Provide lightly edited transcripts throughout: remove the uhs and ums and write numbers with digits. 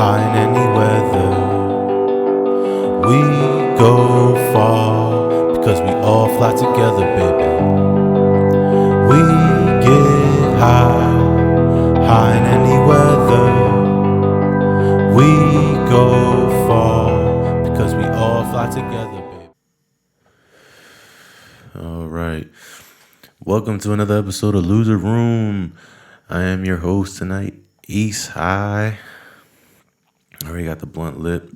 high in any weather. We go far because we all fly together, baby. We get high in any weather. We go far because we all fly together, baby. All right. Welcome to another episode of Loser Room. I am your host tonight, East High. I already got the blunt lit.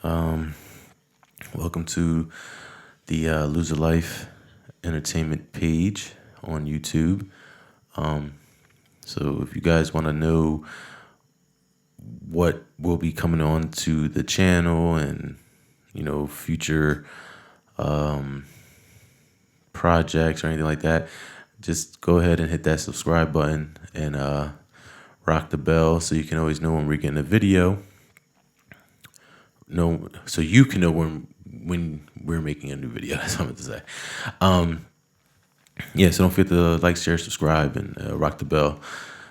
Welcome to the Loser Life Entertainment page on YouTube. So if you guys want to know what will be coming on to the channel and, future projects or anything like that, just go ahead and hit that subscribe button and rock the bell so you can always know when we're getting a video. So you can know when we're making a new video. That's what I meant to say. So don't forget to like, share, subscribe, and rock the bell.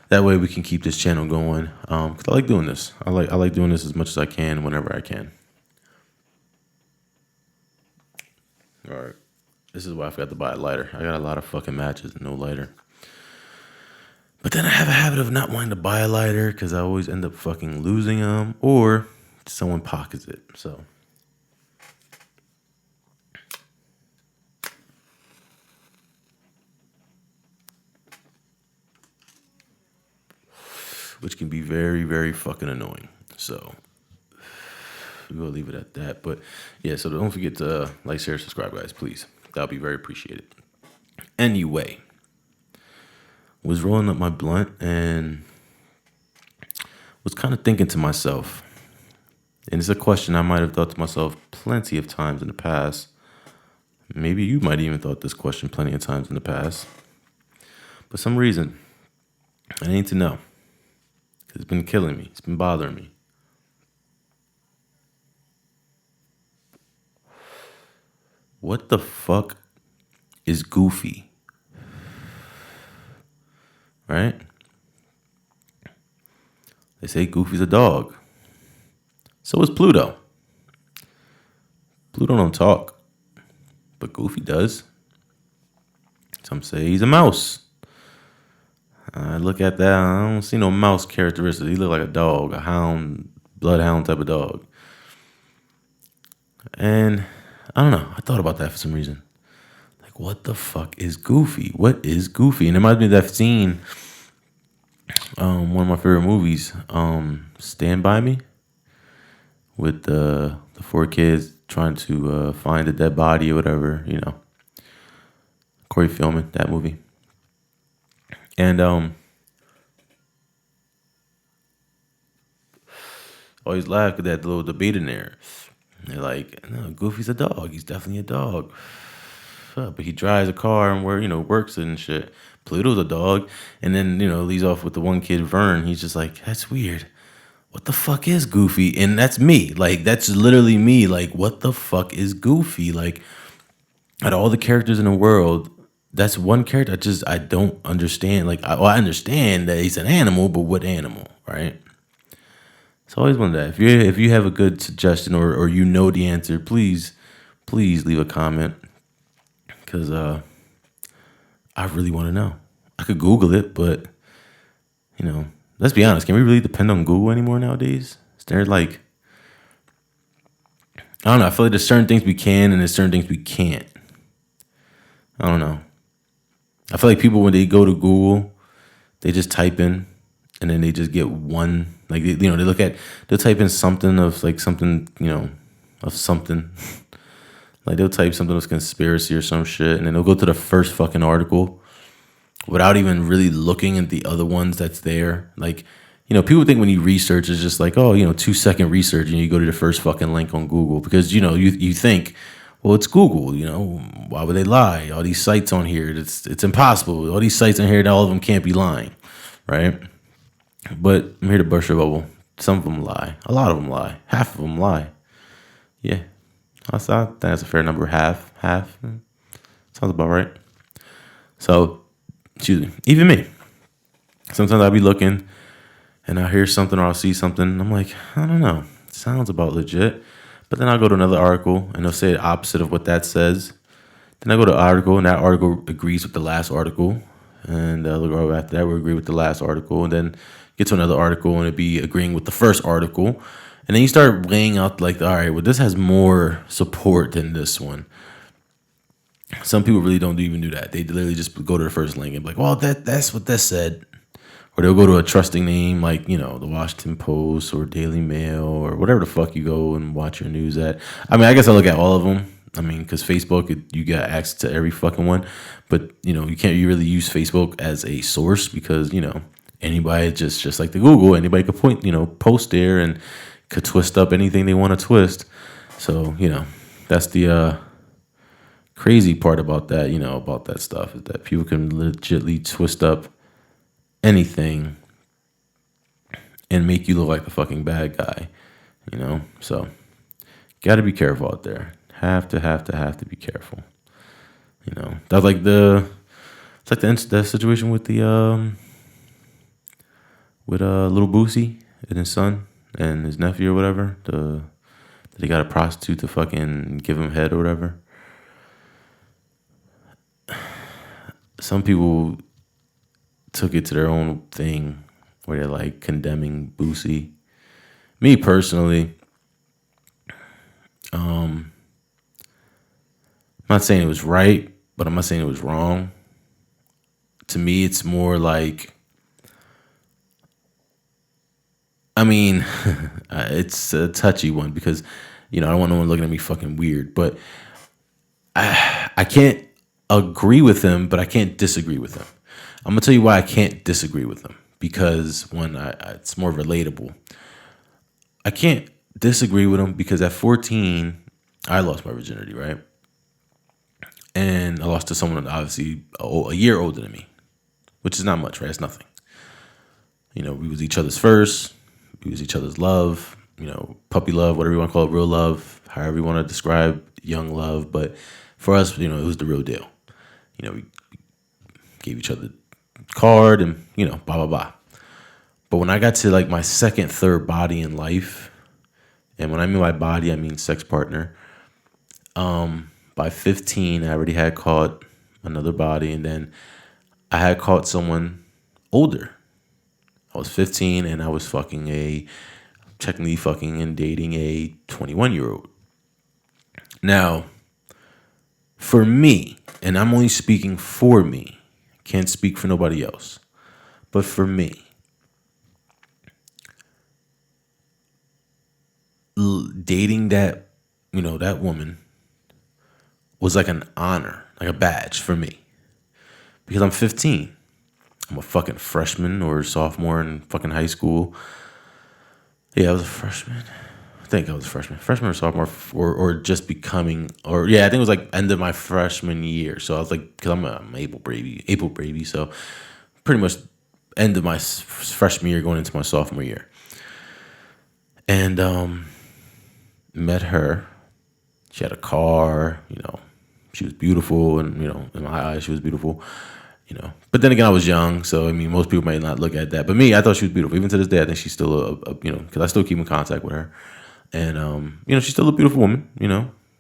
That way we can keep this channel going. Cause I like doing this. I like doing this as much as I can, whenever I can. All right. This is why I forgot to buy a lighter. I got a lot of fucking matches and no lighter. But then I have a habit of not wanting to buy a lighter because I always end up fucking losing them or someone pockets it. So. Which can be very, very fucking annoying. So we'll leave it at that. But yeah, so don't forget to like, share, subscribe, guys, please. That'll be very appreciated. Anyway, was rolling up my blunt and was kind of thinking to myself, and it's a question I might have thought to myself plenty of times in the past. Maybe you might even thought this question plenty of times in the past. For some reason, I need to know. It's been killing me. It's been bothering me. What the fuck is Goofy? Right? They say Goofy's a dog. So is Pluto. Pluto don't talk, but Goofy does. Some say he's a mouse. I look at that, I don't see no mouse characteristics. He look like a dog, a hound, bloodhound type of dog. And I don't know, I thought about that for some reason. Like, what the fuck is Goofy? What is Goofy? And it reminds me of that scene, one of my favorite movies, Stand By Me, with the four kids trying to find a dead body or whatever, Corey Feldman, that movie. And always laugh at that little debate in there. They're like, no, Goofy's a dog. He's definitely a dog. But he drives a car and works it and shit. Pluto's a dog. And then, leads off with the one kid, Vern. He's just like, that's weird. What the fuck is Goofy? And that's me. Like, that's literally me. Like, what the fuck is Goofy? Like, out of all the characters in the world, that's one character I don't understand. Like, I understand that he's an animal, but what animal, right? So I always wonder that. If you have a good suggestion or you know the answer, please leave a comment. Because I really want to know. I could Google it, but, let's be honest. Can we really depend on Google anymore nowadays? Is there like, I don't know. I feel like there's certain things we can and there's certain things we can't. I don't know. I feel like people, when they go to Google, they just type in and then they just get one, like, they'll type in something of like something, of something. Like, they'll type something of conspiracy or some shit, and then they'll go to the first fucking article without even really looking at the other ones that's there. Like, people think when you research, it's just like, 2-second research, and you go to the first fucking link on Google because, you think, well, it's Google, why would they lie? All these sites on here, it's impossible. All these sites on here, all of them can't be lying, right? But I'm here to burst your bubble. Some of them lie. A lot of them lie. Half of them lie. Yeah. I think that's a fair number. Half. Sounds about right. So, excuse me. Even me. Sometimes I'll be looking and I hear something or I'll see something. I'm like, I don't know. It sounds about legit. But then I'll go to another article and they'll say the opposite of what that says. Then I go to an article and that article agrees with the last article. And they'll go after that, we'll agree with the last article. And then get to another article and it'd be agreeing with the first article. And then you start weighing out like, all right, well, this has more support than this one. Some people really don't even do that. They literally just go to the first link and be like, well, that's what that said. Or they'll go to a trusting name like, the Washington Post or Daily Mail or whatever the fuck you go and watch your news at. I mean, I guess I look at all of them. I mean, because Facebook, you got access to every fucking one. But, you can't really use Facebook as a source because, anybody, just like the Google, anybody could post there and could twist up anything they want to twist. So, that's the crazy part about that, about that stuff is that people can legitly twist up anything and make you look like a fucking bad guy, So, got to be careful out there. Have to be careful. That's like the situation with the with little Boosie and his son and his nephew or whatever. That he got a prostitute to fucking give him head or whatever. Some people took it to their own thing where they're like condemning Boosie. Me personally, I'm not saying it was right, but I'm not saying it was wrong. To me, it's more like, it's a touchy one because, I don't want no one looking at me fucking weird, but I can't agree with him, but I can't disagree with him. I'm going to tell you why I can't disagree with him because, one, it's more relatable. I can't disagree with him because at 14, I lost my virginity, right? And I lost to someone obviously a year older than me, which is not much, right? It's nothing. We was each other's first. We was each other's love, puppy love, whatever you want to call it, real love, however you want to describe young love. But for us, it was the real deal. We gave each other a card and, blah, blah, blah. But when I got to like my second, third body in life, and when I mean by body, I mean sex partner, by 15, I already had caught another body, and then I had caught someone older. I was 15, and I was technically fucking and dating a 21-year-old. Now, for me, and I'm only speaking for me, can't speak for nobody else, but for me, dating that woman was like an honor, like a badge for me. Because I'm 15. I'm a fucking freshman or sophomore in fucking high school. Yeah, I was a freshman. I think I was a freshman. Freshman or sophomore or just becoming, I think it was like end of my freshman year. So I was like, because I'm April baby. So pretty much end of my freshman year going into my sophomore year. And met her. She had a car, she was beautiful, and in my eyes she was beautiful, But then again, I was young, so most people might not look at that. But me, I thought she was beautiful. Even to this day, I think she's still because I still keep in contact with her, and she's still a beautiful woman.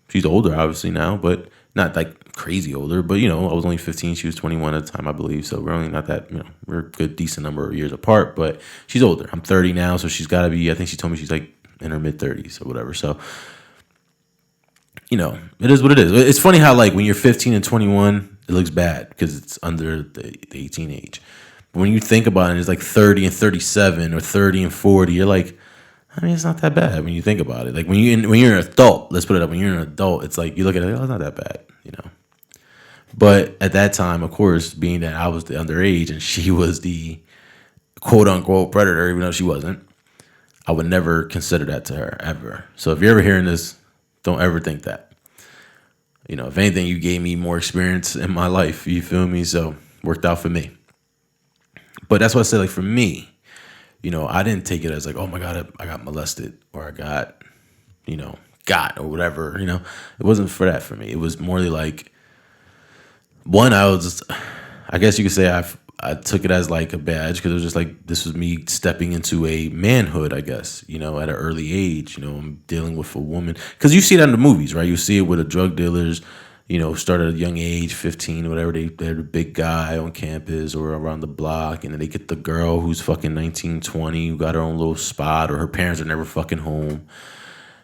She's older, obviously now, but not like crazy older. But I was only 15; she was 21 at the time, I believe. So we're only not that we're a good decent number of years apart. But she's older. I'm 30 now, so she's got to be. I think she told me she's like in her mid 30s or whatever. So. It is what it is. It's funny how, like, when you're 15 and 21, it looks bad because it's under the 18 age. But when you think about it, it's like 30 and 37 or 30 and 40. You're like, it's not that bad when you think about it. Like, when you're an adult, let's put it up. When you're an adult, it's like, you look at it, it's not that bad, But at that time, of course, being that I was the underage and she was the quote-unquote predator, even though she wasn't, I would never consider that to her, ever. So if you're ever hearing this, don't ever think that. If anything, you gave me more experience in my life. You feel me? So worked out for me. But that's what I said. Like for me, I didn't take it as like, oh my God, I got molested or I got, got or whatever. It wasn't for that for me. It was more like, one, I guess you could say I took it as like a badge because it was just like this was me stepping into a manhood, I guess, at an early age. I'm dealing with a woman because you see that in the movies, right? You see it with the drug dealers, start at a young age, 15 or whatever. They're the big guy on campus or around the block, and then they get the girl who's fucking 19, 20, who got her own little spot, or her parents are never fucking home.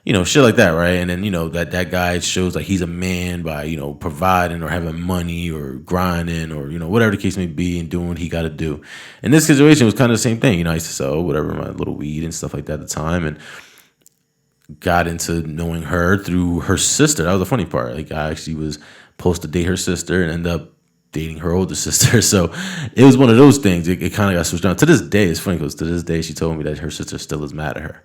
Shit like that, right? And then, that guy shows like he's a man by, providing or having money or grinding or, whatever the case may be, and doing what he got to do. In this situation, it was kind of the same thing. I used to sell whatever, my little weed and stuff like that at the time, and got into knowing her through her sister. That was the funny part. Like, I actually was supposed to date her sister and end up dating her older sister. So it was one of those things. It kind of got switched on. To this day, it's funny because to this day, she told me that her sister still is mad at her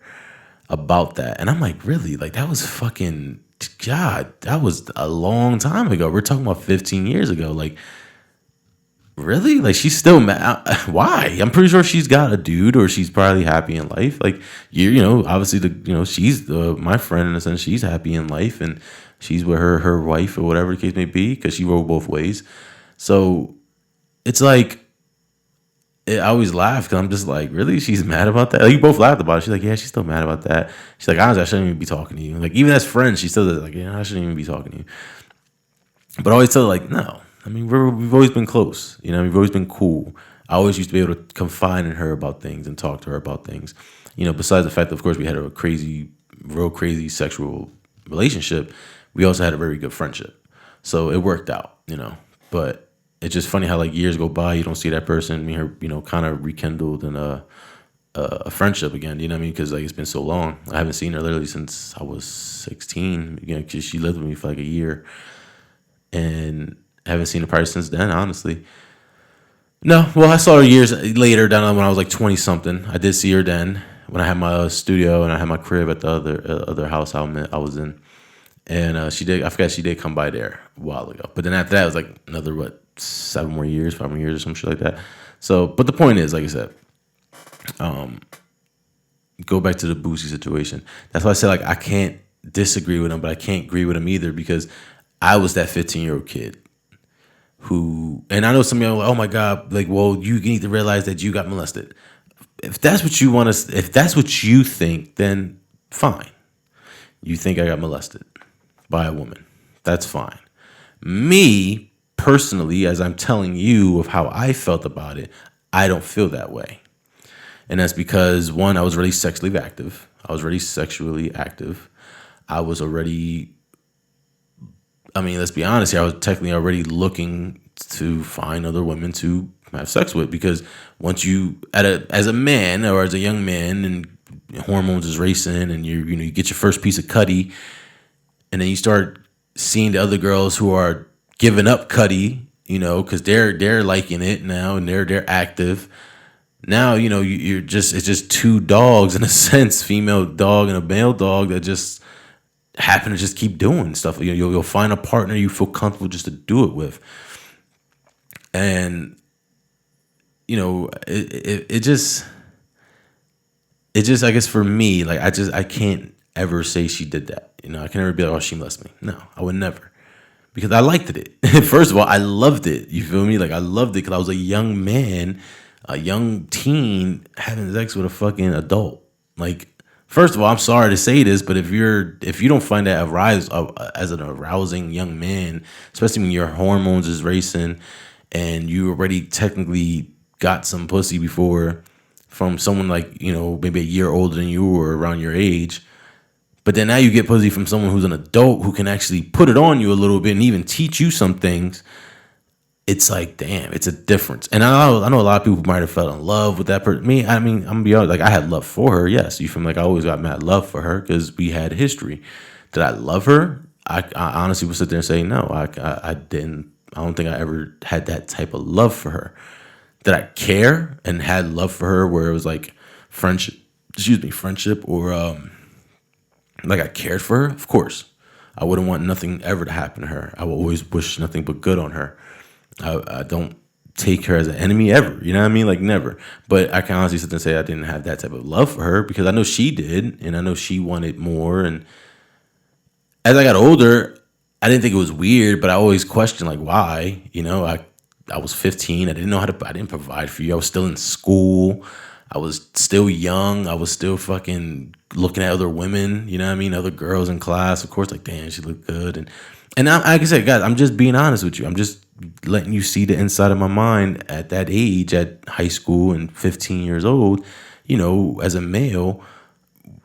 about that. And I'm like, really? Like, that was fucking, God, that was a long time ago. We're talking about 15 years ago. Like, really? Like, she's still mad? Why? I'm pretty sure she's got a dude, or she's probably happy in life. Like, obviously, she's my friend in a sense. She's happy in life, and she's with her wife or whatever the case may be, because she rode both ways. So it's like, I always laugh because I'm just like, really? She's mad about that? Like, you both laughed about it. She's like, yeah, she's still mad about that. She's like, honestly, I shouldn't even be talking to you. Like, even as friends, she still does, like, yeah, I shouldn't even be talking to you. But I always tell her, like, no. I mean, we've always been close. We've always been cool. I always used to be able to confide in her about things and talk to her about things. Besides the fact that, of course, we had a real crazy sexual relationship, we also had a very good friendship. So it worked out, But it's just funny how, like, years go by, you don't see that person. Me and her, kind of rekindled in a friendship again. You know what I mean? Because, like, it's been so long. I haven't seen her literally since I was 16. Because she lived with me for like a year, and haven't seen her probably since then. Honestly, no. Well, I saw her years later, down when I was like 20 something. I did see her then when I had my studio and I had my crib at the other house I was in, and she did. I forgot she did come by there a while ago. But then after that, it was like another 5 more years or some shit like that. So, but the point is, like I said, go back to the Boosie situation. That's why I said, like, I can't disagree with him, but I can't agree with him either, because I was that 15-year-old kid who, and I know some of y'all are like, oh my God, like, well, you need to realize that you got molested. If that's what you want to, if that's what you think, then fine. You think I got molested by a woman. That's fine. Me, personally, as I'm telling you of how I felt about it, I don't feel that way. And that's because, one, I was already sexually active. I was already, I mean, let's be honest here, I was technically already looking to find other women to have sex with, because once you, as a man or as a young man, and hormones is racing, and you get your first piece of cutty, and then you start seeing the other girls who are giving up cutty, because they're liking it now, and they're active. Now, you're just, it's just two dogs in a sense, female dog and a male dog, that just happen to just keep doing stuff. You'll find a partner you feel comfortable just to do it with. And, it just, I guess for me, like, I can't ever say she did that. I can never be like, oh, she molested me. No, I would never. Because I liked it. First of all, I loved it. You feel me? Like, I loved it because I was a young man, a young teen having sex with a fucking adult. Like, first of all, I'm sorry to say this, but if you don't find that as an arousing young man, especially when your hormones is racing and you already technically got some pussy before from someone like, maybe a year older than you or around your age, but then now you get pussy from someone who's an adult who can actually put it on you a little bit and even teach you some things, it's like, damn, it's a difference. And I know a lot of people might have fell in love with that person. I'm gonna be honest, like, I had love for her, yes. You feel me? Like, I always got mad love for her because we had history. Did I love her? I honestly would sit there and say no. I didn't. I don't think I ever had that type of love for her. Did I care and had love for her where it was like friendship, or like I cared for her? Of course. I wouldn't want nothing ever to happen to her. I will always wish nothing but good on her. I don't take her as an enemy ever. You know what I mean? Like, never. But I can honestly sit there and say I didn't have that type of love for her, because I know she did, and I know she wanted more. And as I got older, I didn't think it was weird, but I always questioned, like, why? I was 15. I didn't know how to. I didn't provide for you. I was still in school. I was still young. I was still fucking looking at other women. You know what I mean? Other girls in class. Of course, like, damn, she looked good. And like I said, guys, I'm just being honest with you. I'm just letting you see the inside of my mind at that age, at high school and 15 years old. You know, as a male,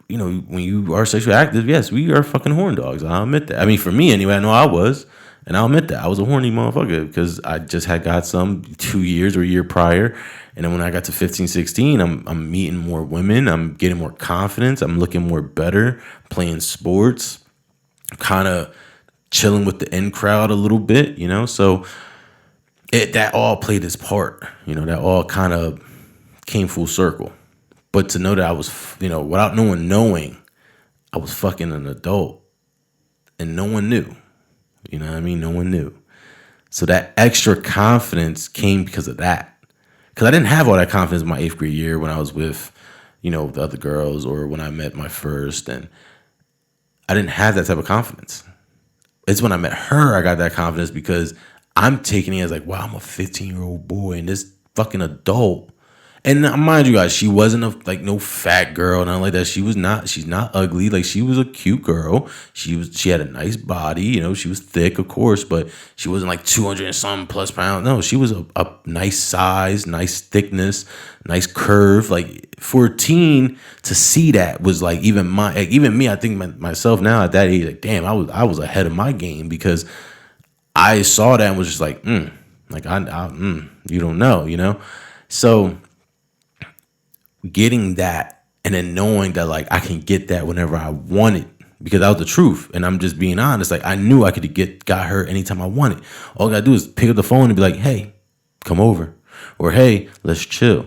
you know, when you are sexually active, yes, we are fucking horn dogs. I'll admit that. I mean, for me anyway, I know I was. And I'll admit that. I was a horny motherfucker because I just had got some 2 years or a year prior. And then when I got to 15, 16, I'm meeting more women. I'm getting more confidence. I'm looking more better, playing sports, kind of chilling with the in crowd a little bit, you know? So that all played its part, you know, that all kind of came full circle. But to know that I was, you know, without no one knowing, I was fucking an adult and no one knew. You know what I mean? No one knew. So that extra confidence came because of that. Because I didn't have all that confidence in my 8th grade year when I was with, you know, the other girls or when I met my first. And I didn't have that type of confidence. It's when I met her I got that confidence because I'm taking it as like, wow, I'm a 15-year-old boy and this fucking adult. And mind you guys, she wasn't like no fat girl, nothing like that. She's not ugly. Like she was a cute girl. She had a nice body, you know, she was thick, of course, but she wasn't like 200 and something plus pounds. No, she was a nice size, nice thickness, nice curve. Like for a teen to see that was like even me, I think myself now at that age, like, damn, I was ahead of my game because I saw that and was just like, like you don't know, you know? So getting that and then knowing that like I can get that whenever I want it because that was the truth. And I'm just being honest. Like I knew I could got her anytime I wanted. All I gotta do is pick up the phone and be like, hey, come over. Or hey, let's chill.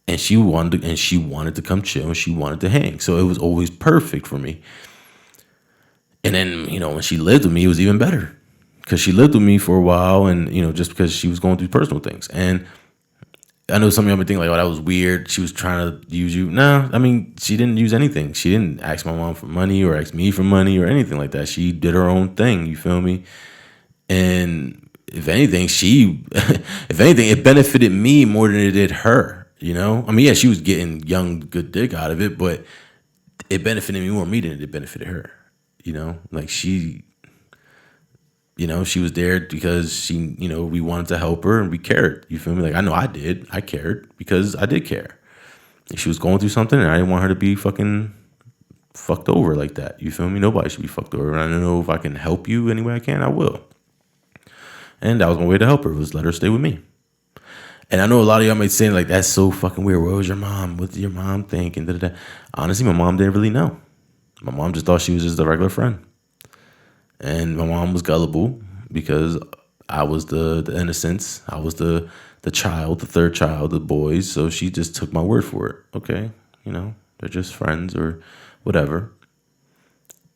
And she wanted to come chill and she wanted to hang. So it was always perfect for me. And then, you know, when she lived with me, it was even better. Because she lived with me for a while and, you know, just because she was going through personal things. And I know some of y'all been thinking like, oh, that was weird. She was trying to use you. No, I mean, she didn't use anything. She didn't ask my mom for money or ask me for money or anything like that. She did her own thing. You feel me? And if anything, it benefited me more than it did her. You know? I mean, yeah, she was getting young, good dick out of it, but it benefited me more than it benefited her. You know? Like she... You know, she was there because she, you know, we wanted to help her and we cared. You feel me? Like, I know I did. I cared because I did care. And she was going through something and I didn't want her to be fucking fucked over like that. You feel me? Nobody should be fucked over. And I don't know if I can help you any way I can, I will. And that was my way to help her, was let her stay with me. And I know a lot of y'all might say, like, that's so fucking weird. Where was your mom? What did your mom think? And da-da-da. Honestly, my mom didn't really know. My mom just thought she was just a regular friend. And my mom was gullible because I was the innocence. I was the child, the third child, the boys. So she just took my word for it. Okay, you know, they're just friends or whatever.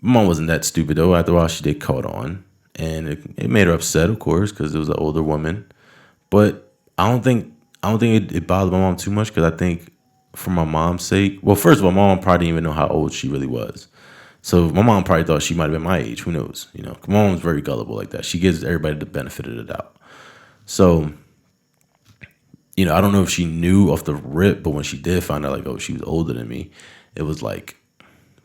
My mom wasn't that stupid though. After a while, she did caught on. And it made her upset, of course, because it was an older woman. But I don't think it bothered my mom too much because I think for my mom's sake, well, first of all, my mom probably didn't even know how old she really was. So my mom probably thought she might have been my age. Who knows? You know, my mom's very gullible like that. She gives everybody the benefit of the doubt. So, you know, I don't know if she knew off the rip, but when she did find out, like, oh, she was older than me, it was like,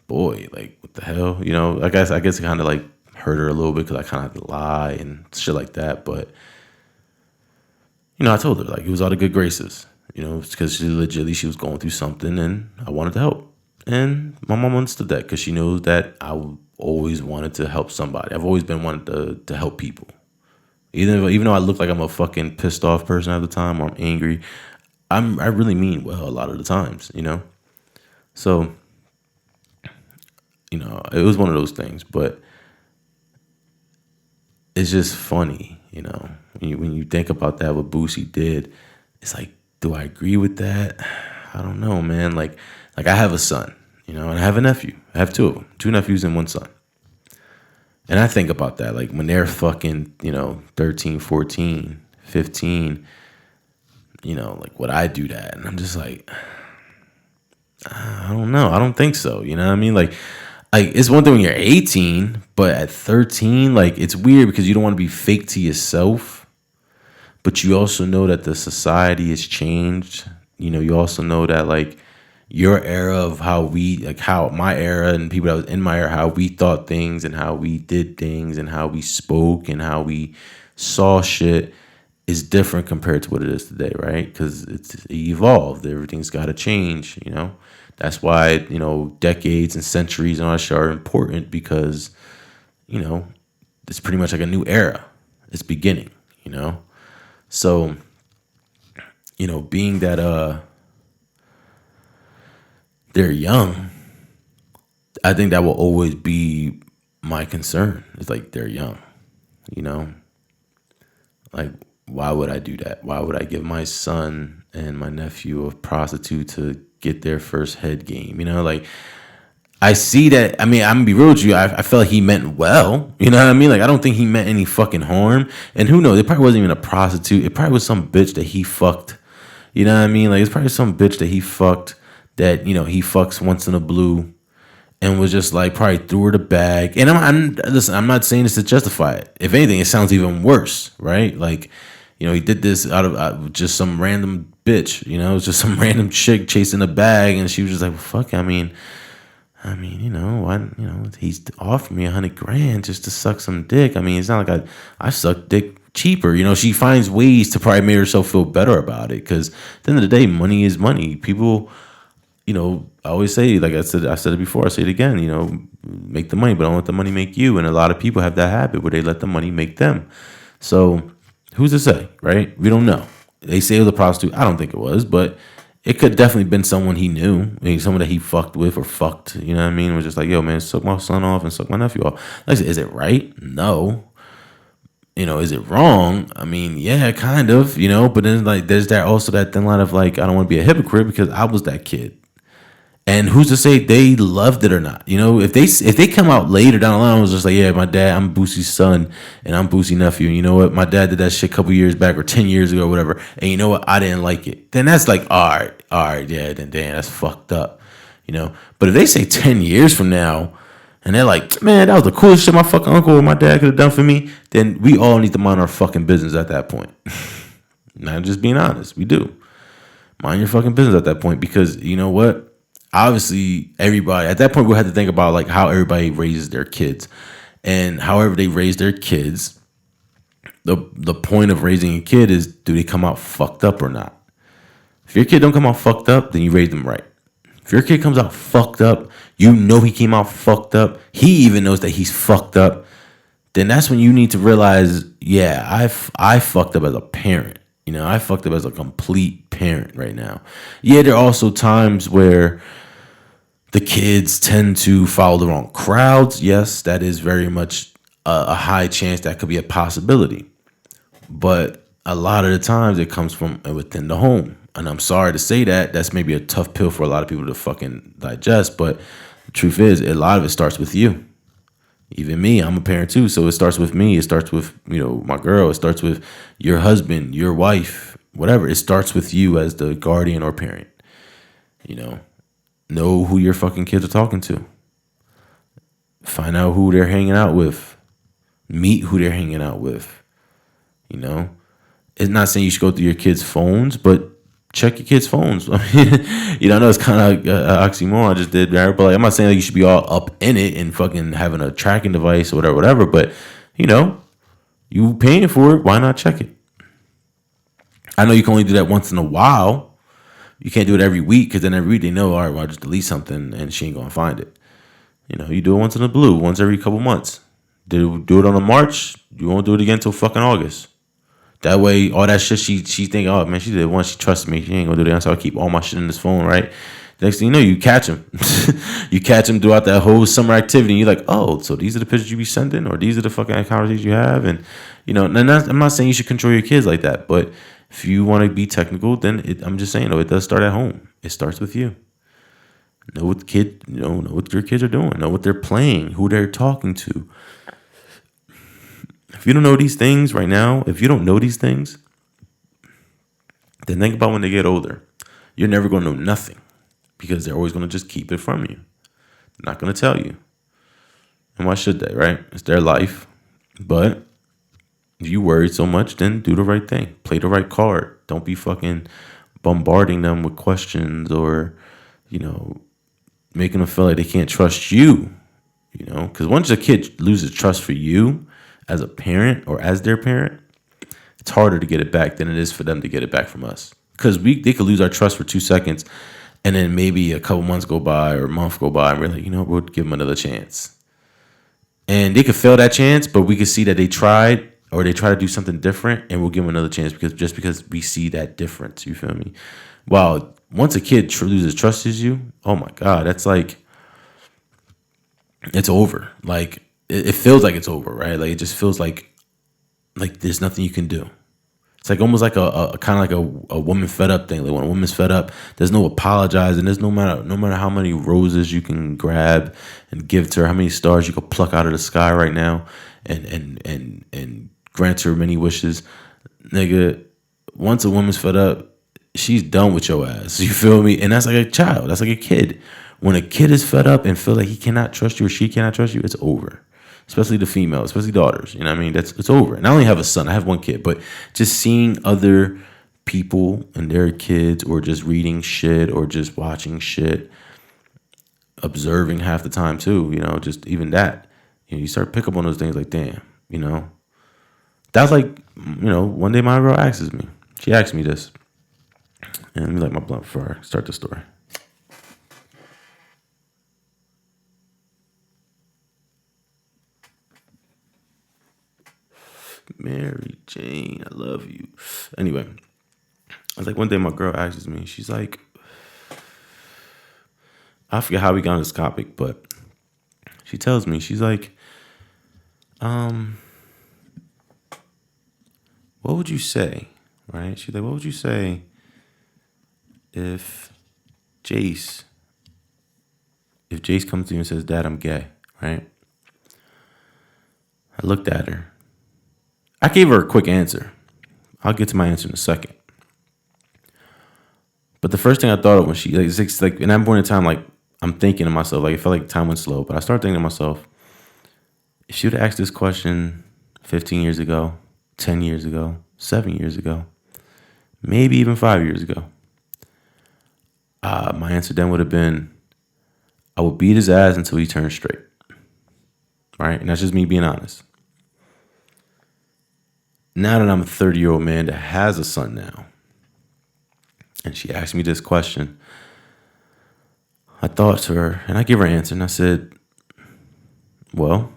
boy, like, what the hell? You know, I guess it kind of like hurt her a little bit because I kind of had to lie and shit like that. But, you know, I told her, like, it was out of good graces. You know, because she was going through something and I wanted to help. And my mom understood that because she knows that I always wanted to help somebody. I've always been wanted to help people. Even though I look like I'm a fucking pissed off person at the time or I'm angry, I really mean well a lot of the times, you know? So, you know, it was one of those things. But it's just funny, you know? When you think about that, what Boosie did, it's like, do I agree with that? I don't know, man. Like I have a son, you know, and I have a nephew. I have two of them, 2 nephews and 1 son. And I think about that, like when they're fucking, you know, 13, 14, 15, you know, like would I do that? And I'm just like, I don't know. I don't think so. You know what I mean? Like it's one thing when you're 18, but at 13, like it's weird because you don't want to be fake to yourself. but you also know that the society has changed. You also know that like your era of how my era and people that was in my era, how we thought things and how we did things and how we spoke and how we saw shit is different compared to what it is today, right? Because it's evolved. Everything's got to change. That's why, decades and centuries and all that shit are important because, you know, it's pretty much like a new era. It's beginning. So, being that they're young, I think that will always be my concern. It's like they're young, you know? Like, why would I do that? Why would I give my son and my nephew a prostitute to get their first head game? Like, I see that. I mean, I'm gonna be real with you. I felt like he meant well. You know what I mean? Like, I don't think he meant any fucking harm. And who knows? It probably wasn't even a prostitute. It probably was some bitch that he fucked. You know what I mean? Like, it's probably some bitch that he fucked that, he fucks once in a blue and was just like probably threw her the bag. And listen, I'm not saying this to justify it. If anything, it sounds even worse, right? Like, he did this out of just some random bitch. It was just some random chick chasing a bag, and she was just like, well, "Fuck." I mean, he's offered me $100,000 just to suck some dick. I mean, it's not like I suck dick cheaper. She finds ways to probably make herself feel better about it. Because at the end of the day, money is money. People, I always say, like I said it before, I say it again, make the money, but don't let the money make you. And a lot of people have that habit where they let the money make them. So who's to say, right? We don't know. They say it was a prostitute. I don't think it was, but it could definitely been someone he knew, maybe someone that he fucked with or fucked. You know what I mean? It was just like, yo, man, suck my son off and suck my nephew off. Like I said, is it right? No. Is it wrong? I mean, yeah, kind of. But then like, there's that thin line of like, I don't want to be a hypocrite because I was that kid. And who's to say they loved it or not? If they come out later down the line, I was just like, yeah, my dad, I'm Boosie's son, and I'm Boosie nephew. And you know what? My dad did that shit a couple years back or 10 years ago or whatever. And you know what? I didn't like it. Then that's like, all right, yeah, then damn, that's fucked up. But if they say 10 years from now, and they're like, man, that was the coolest shit my fucking uncle or my dad could have done for me, then we all need to mind our fucking business at that point. Not just being honest, we do. Mind your fucking business at that point because you know what? Obviously, everybody at that point we'll have to think about like how everybody raises their kids, and however they raise their kids, the point of raising a kid is, do they come out fucked up or not? If your kid don't come out fucked up, then you raise them right. If your kid comes out fucked up, he came out fucked up, he even knows that he's fucked up, then that's when you need to realize, yeah, I fucked up as a parent. I fucked up as a complete parent right now. Yeah, there are also times where the kids tend to follow the wrong crowds. Yes, that is very much a high chance that could be a possibility. But a lot of the times it comes from within the home. And I'm sorry to say that. That's maybe a tough pill for a lot of people to fucking digest. But the truth is, a lot of it starts with you. Even me, I'm a parent too, so it starts with me. It starts with, my girl. It starts with your husband, your wife, whatever. It starts with you as the guardian or parent. Know who your fucking kids are talking to. Find out who they're hanging out with. Meet who they're hanging out with. It's not saying you should go through your kids' phones, but check your kids' phones. I mean, I know it's kind of an oxymoron I just did there, but like, I'm not saying like you should be all up in it and fucking having a tracking device or whatever. But you paying for it, why not check it? I know you can only do that once in a while. You can't do it every week because then every week they know, all right, well, I'll just delete something and she ain't gonna find it. You do it once in the blue, once every couple months. Do it on a March, you won't do it again until fucking August. That way, all that shit she think, oh man, she did it once, she trusts me, she ain't gonna do that. So I keep all my shit in this phone, right? Next thing you know, you catch him. You catch him throughout that whole summer activity. And you're like, oh, so these are the pictures you be sending, or these are the fucking conversations you have, and I'm not saying you should control your kids like that, but if you want to be technical, then I'm just saying, it does start at home. It starts with you. Know what know what your kids are doing. Know what they're playing, who they're talking to. If you don't know these things right now, if you don't know these things, then think about when they get older. You're never going to know nothing because they're always going to just keep it from you. They're not going to tell you. And why should they, right? It's their life. But If you worried so much, then do the right thing. Play the right card. Don't be fucking bombarding them with questions or, you know, making them feel like they can't trust you. You know, because once a kid loses trust for you as a parent or as their parent, it's harder to get it back than it is for them to get it back from us. Because they could lose our trust for 2 seconds, and then maybe a couple months go by or a month go by, and we're like, we'll give them another chance. And they could fail that chance, but we could see that they tried or they try to do something different, and we'll give them another chance because we see that difference. You feel me? Wow. Once a kid loses trust in you, oh my God, that's like, it's over. Like it feels like it's over, right? Like it just feels like there's nothing you can do. It's like almost like a kind of like a woman fed up thing. Like when a woman's fed up, there's no apologizing. There's no matter how many roses you can grab and give to her, how many stars you could pluck out of the sky right now, and grant her many wishes, nigga. Once a woman's fed up, she's done with your ass. You feel me? And that's like a child. That's like a kid. When a kid is fed up and feel like he cannot trust you or she cannot trust you, it's over. Especially the female, especially daughters. You know what I mean? It's over. And I only have a son. I have one kid. But just seeing other people and their kids or just reading shit or just watching shit, observing half the time too, just even that. You start to pick up on those things like, damn, That's like, one day my girl asks me. She asked me this. And let me light my blunt before I start the story. Mary Jane, I love you. Anyway, I was like, one day my girl asks me, she's like, I forget how we got on this topic, but she tells me, she's like, what would you say, right? She's like, what would you say if Jace comes to you and says, Dad, I'm gay, right? I looked at her. I gave her a quick answer. I'll get to my answer in a second. But the first thing I thought of when she, like in that point in time, like, I'm thinking to myself, like, it felt like time went slow, but I started thinking to myself, if she would have asked this question 15 years ago, 10 years ago, 7 years ago, maybe even 5 years ago, my answer then would have been, I would beat his ass until he turned straight. Right? And that's just me being honest. Now that I'm a 30-year-old man that has a son now, and she asked me this question, I thought to her, and I gave her an answer, and I said, well,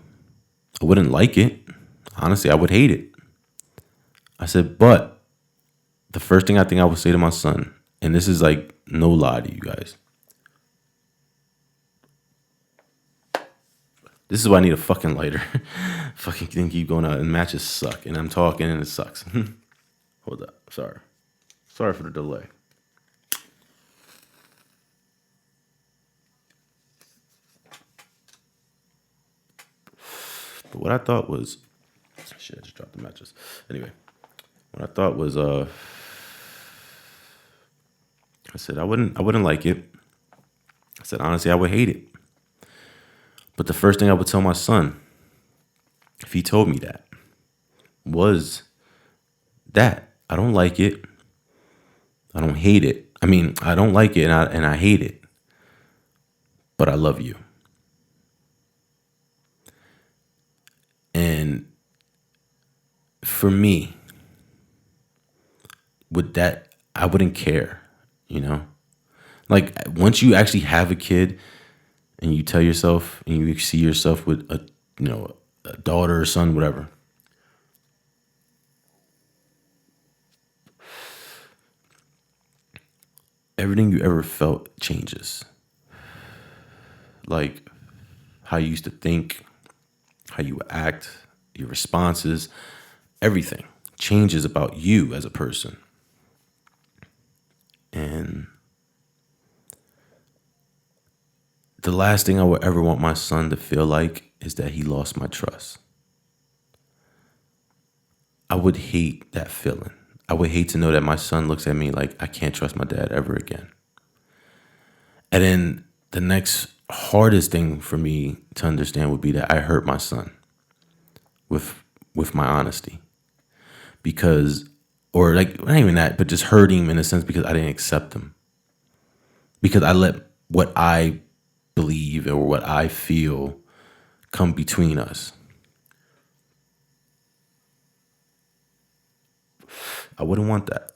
I wouldn't like it. Honestly, I would hate it. I said, but the first thing I think I would say to my son, and this is like no lie to you guys, this is why I need a fucking lighter. Fucking thing keep going out, and matches suck, and I'm talking and it sucks. Hold up, sorry for the delay. But what I thought was, shit, I just dropped the matches. Anyway, what I thought was, I said I wouldn't like it. I said honestly, I would hate it. But the first thing I would tell my son, if he told me that, was that I don't like it. I don't hate it. I mean, I don't like it and I hate it. But I love you. And for me, with that, I wouldn't care, Like once you actually have a kid and you tell yourself and you see yourself with a daughter or son, whatever. Everything you ever felt changes. Like how you used to think, how you act, your responses, everything changes about you as a person. And the last thing I would ever want my son to feel like is that he lost my trust. I would hate that feeling. I would hate to know that my son looks at me like I can't trust my dad ever again. And then the next hardest thing for me to understand would be that I hurt my son with my honesty. because, or like, not even that, but just hurting him in a sense because I didn't accept him. Because I let what I believe or what I feel come between us. I wouldn't want that.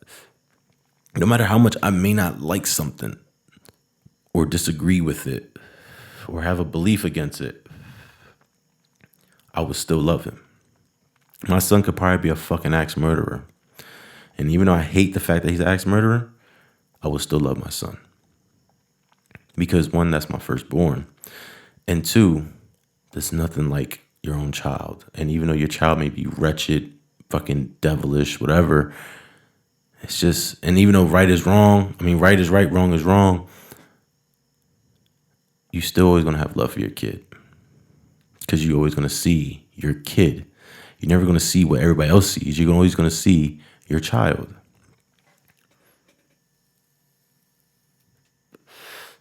No matter how much I may not like something or disagree with it or have a belief against it, I would still love him. My son could probably be a fucking axe murderer. And even though I hate the fact that he's an axe murderer, I would still love my son. Because one, that's my firstborn. And two, there's nothing like your own child. And even though your child may be wretched, fucking devilish, whatever, it's just, and even though right is wrong, I mean, right is right, wrong is wrong, you still always going to have love for your kid. Because you're always going to see your kid. You're never going to see what everybody else sees. You're always going to see your child.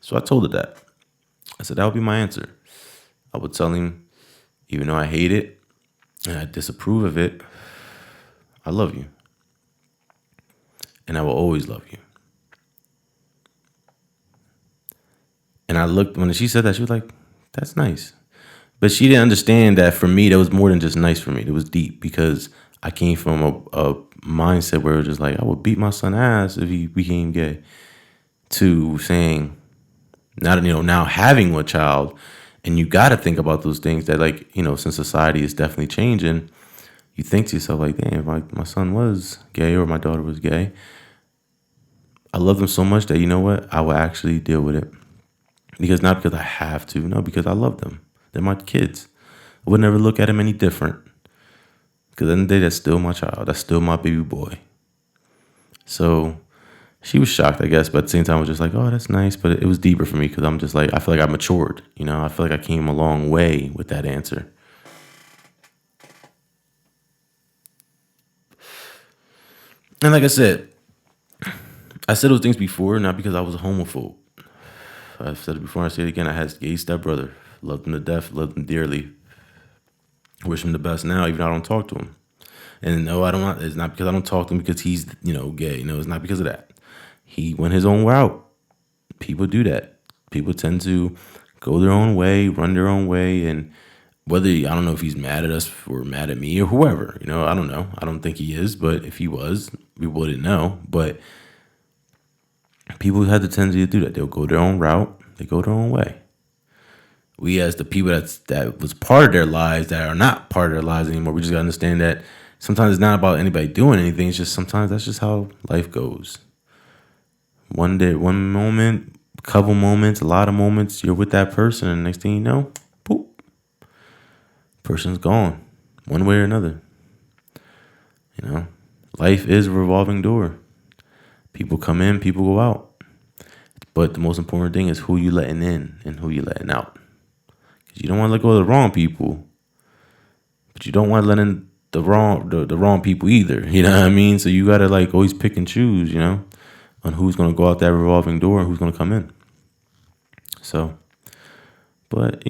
So I told her that. I said, that would be my answer. I would tell him, even though I hate it and I disapprove of it, I love you. And I will always love you. And I looked, when she said that, she was like, that's nice. But she didn't understand that for me, that was more than just nice for me. It was deep because I came from a mindset where it was just like, I would beat my son's ass if he became gay. To saying, now having a child, and you got to think about those things that, like, since society is definitely changing, you think to yourself, like, damn, if my son was gay or my daughter was gay, I love them so much that, you know what, I will actually deal with it. Because not because I have to, no, because I love them. They're my kids. I would never look at them any different. Because at the end of the day, that's still my child. That's still my baby boy. So she was shocked, I guess, but at the same time, I was just like, oh, that's nice. But it was deeper for me because I'm just like, I feel like I matured. I feel like I came a long way with that answer. And like I said those things before, not because I was a homophobe. I've said it before, I say it again. I had a gay stepbrother. Loved him to death, loved him dearly. Wish him the best now, even though I don't talk to him. And no, it's not because I don't talk to him because he's, gay. No, it's not because of that. He went his own route. People do that. People tend to go their own way, run their own way. And whether, I don't know if he's mad at us or mad at me or whoever, I don't know. I don't think he is, but if he was, we wouldn't know. But people had the tendency to do that. They'll go their own route. They go their own way. We, as the people that was part of their lives, that are not part of their lives anymore, we just got to understand that sometimes it's not about anybody doing anything. It's just sometimes that's just how life goes. One day, one moment, a couple moments, a lot of moments, you're with that person, and next thing you know, boop, person's gone, one way or another. Life is a revolving door. People come in, people go out. But the most important thing is who you letting in and who you letting out. Because you don't want to let go of the wrong people, but you don't want to let in the wrong people either. You know what I mean? So you got to like always pick and choose, on who's going to go out that revolving door and who's going to come in. So, but,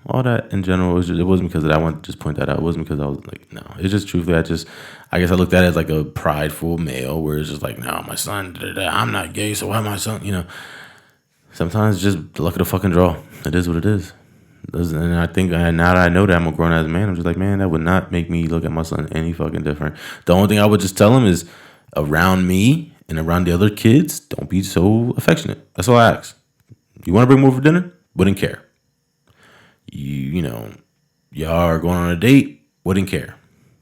all that in general, it wasn't because of that. I wanted to just point that out. It wasn't because I was like, no. It's just truthfully, I guess I looked at it as like a prideful male where it's just like, no, my son, I'm not gay, so why my son, Sometimes it's just the luck of the fucking draw. It is what it is. And I think now that I know that I'm a grown ass man, I'm just like, man, that would not make me look at my son any fucking different. The only thing I would just tell him is around me and around the other kids, don't be so affectionate. That's all I ask. You want to bring them over for dinner? Wouldn't care. Y'all are going on a date? Wouldn't care.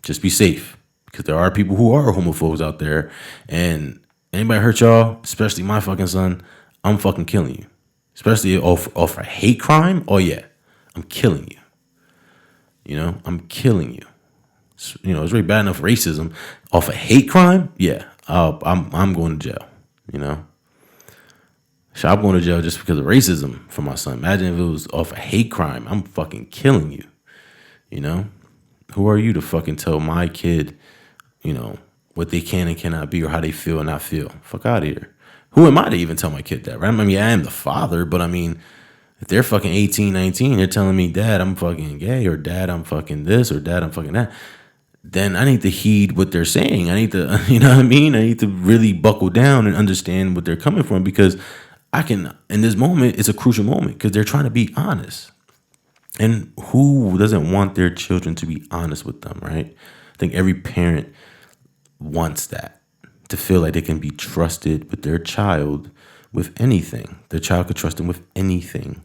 Just be safe. Because there are people who are homophobes out there. And anybody hurt y'all, especially my fucking son, I'm fucking killing you. Especially off a hate crime. Oh, yeah. I'm killing you. I'm killing you. It's really bad enough racism. Off a hate crime? Yeah. I'm going to jail. So I'm going to jail just because of racism for my son. Imagine if it was off a hate crime. I'm fucking killing you. Who are you to fucking tell my kid, what they can and cannot be or how they feel and not feel? Fuck out of here. Who am I to even tell my kid that, right? I mean, I am the father, but I mean, if they're fucking 18, 19, they're telling me, Dad, I'm fucking gay, or Dad, I'm fucking this, or Dad, I'm fucking that. then I need to heed what they're saying. I need to, you know what I mean? I need to really buckle down and understand what they're coming from, because I can, in this moment, it's a crucial moment because they're trying to be honest. And who doesn't want their children to be honest with them, right? I think every parent wants that, to feel like they can be trusted with their child with anything. Their child could trust them with anything.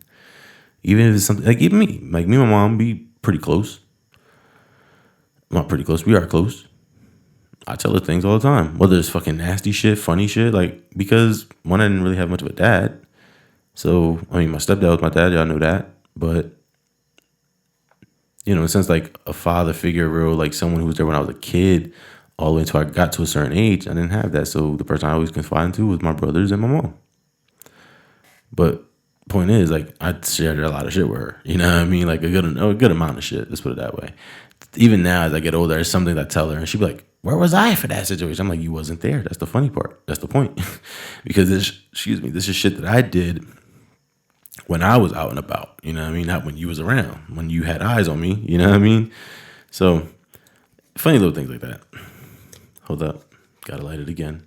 Even if it's something like even me. Like me and my mom be pretty close. Not pretty close. We are close. I tell her things all the time. Whether it's fucking nasty shit, funny shit, like because one, I didn't really have much of a dad. So I mean my stepdad was my dad, y'all know that. But in a sense, like a father figure, real like someone who was there when I was a kid, all the way until I got to a certain age, I didn't have that. So the person I always confided to was my brothers and my mom. But point is, like, I shared a lot of shit with her. You know what I mean? Like a good amount of shit. Let's put it that way. Even now, as I get older, there's something that I tell her, and she'd be like, "Where was I for that situation?" I'm like, "You wasn't there." That's the funny part. That's the point. Because this is shit that I did when I was out and about. You know what I mean? Not when you was around. When you had eyes on me. You know what I mean? So funny little things like that. Hold up. Gotta light it again.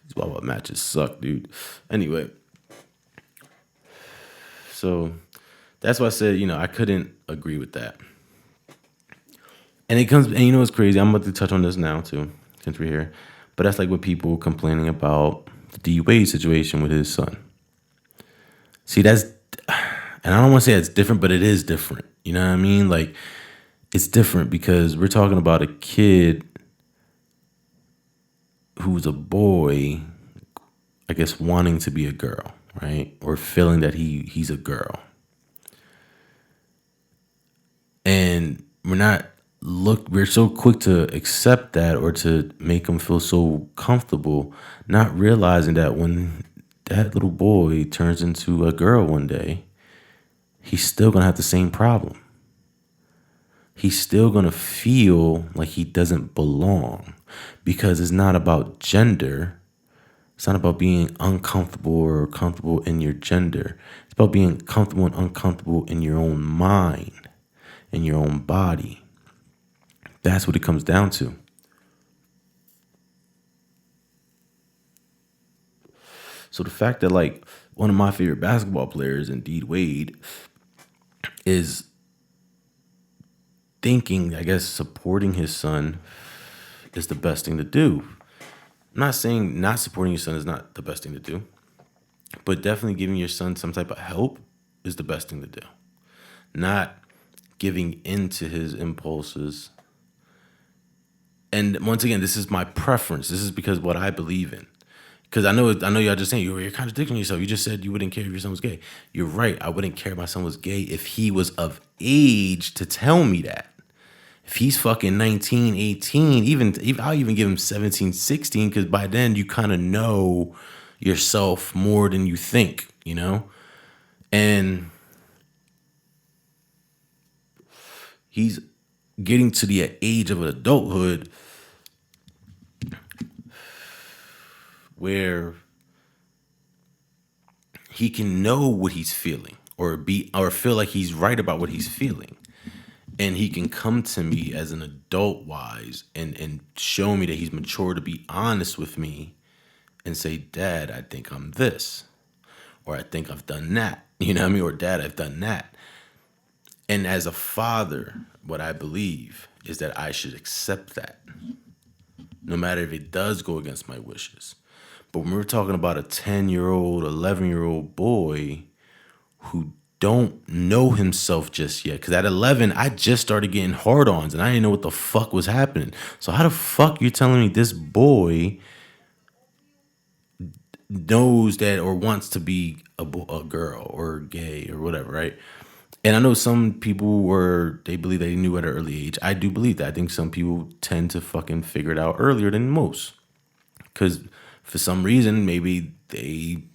These Wawa matches suck, dude. Anyway, so that's why I said, I couldn't agree with that. And it comes, and you know what's crazy? I'm about to touch on this now too, since we're here. But that's like what people complaining about the D Wade situation with his son. See, and I don't want to say it's different, but it is different. You know what I mean? Like, it's different because we're talking about a kid who's a boy, I guess, wanting to be a girl, right? Or feeling that he's a girl. And we're so quick to accept that or to make him feel so comfortable, not realizing that when that little boy turns into a girl one day, he's still gonna have the same problem. He's still gonna feel like he doesn't belong, because it's not about gender. It's not about being uncomfortable or comfortable in your gender. It's about being comfortable and uncomfortable in your own mind, in your own body. That's what it comes down to. So the fact that like one of my favorite basketball players, indeed Wade, is thinking, I guess, supporting his son is the best thing to do. I'm not saying not supporting your son is not the best thing to do, but definitely giving your son some type of help is the best thing to do. Not giving into his impulses. And once again, this is my preference. This is because what I believe in. Because I know y'all just saying you're contradicting yourself. You just said you wouldn't care if your son was gay. You're right. I wouldn't care if my son was gay if he was of age to tell me that. If he's fucking 19, 18, even I'll even give him 17, 16, because by then you kind of know yourself more than you think, And he's getting to the age of adulthood where he can know what he's feeling or feel like he's right about what he's feeling. And he can come to me as an adult wise and show me that he's mature to be honest with me and say, "Dad, I think I'm this." Or "I think I've done that." You know what I mean? Or "Dad, I've done that." And as a father, what I believe is that I should accept that, no matter if it does go against my wishes. But when we're talking about a 10-year-old, 11-year-old boy who don't know himself just yet, because at 11, I just started getting hard-ons and I didn't know what the fuck was happening. So how the fuck you telling me this boy knows that or wants to be a girl or gay or whatever, right? And I know some people they believe they knew at an early age. I do believe that. I think some people tend to fucking figure it out earlier than most. Because for some reason, maybe they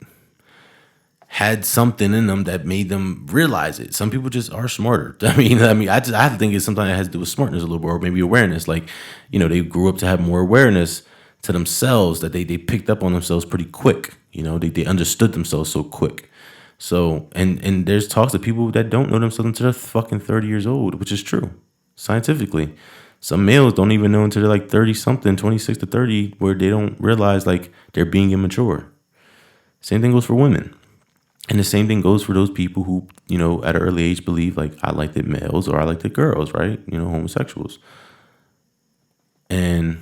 had something in them that made them realize it. Some people just are smarter. I have to think it's something that has to do with smartness a little bit, or maybe awareness. Like, they grew up to have more awareness to themselves, that they picked up on themselves pretty quick. They understood themselves so quick. So, and there's talks of people that don't know themselves until they're fucking 30 years old, which is true scientifically. Some males don't even know until they're like 30 something, 26 to 30, where they don't realize like they're being immature. Same thing goes for women. And the same thing goes for those people who, at an early age believe like I like the males or I like the girls, right? Homosexuals. And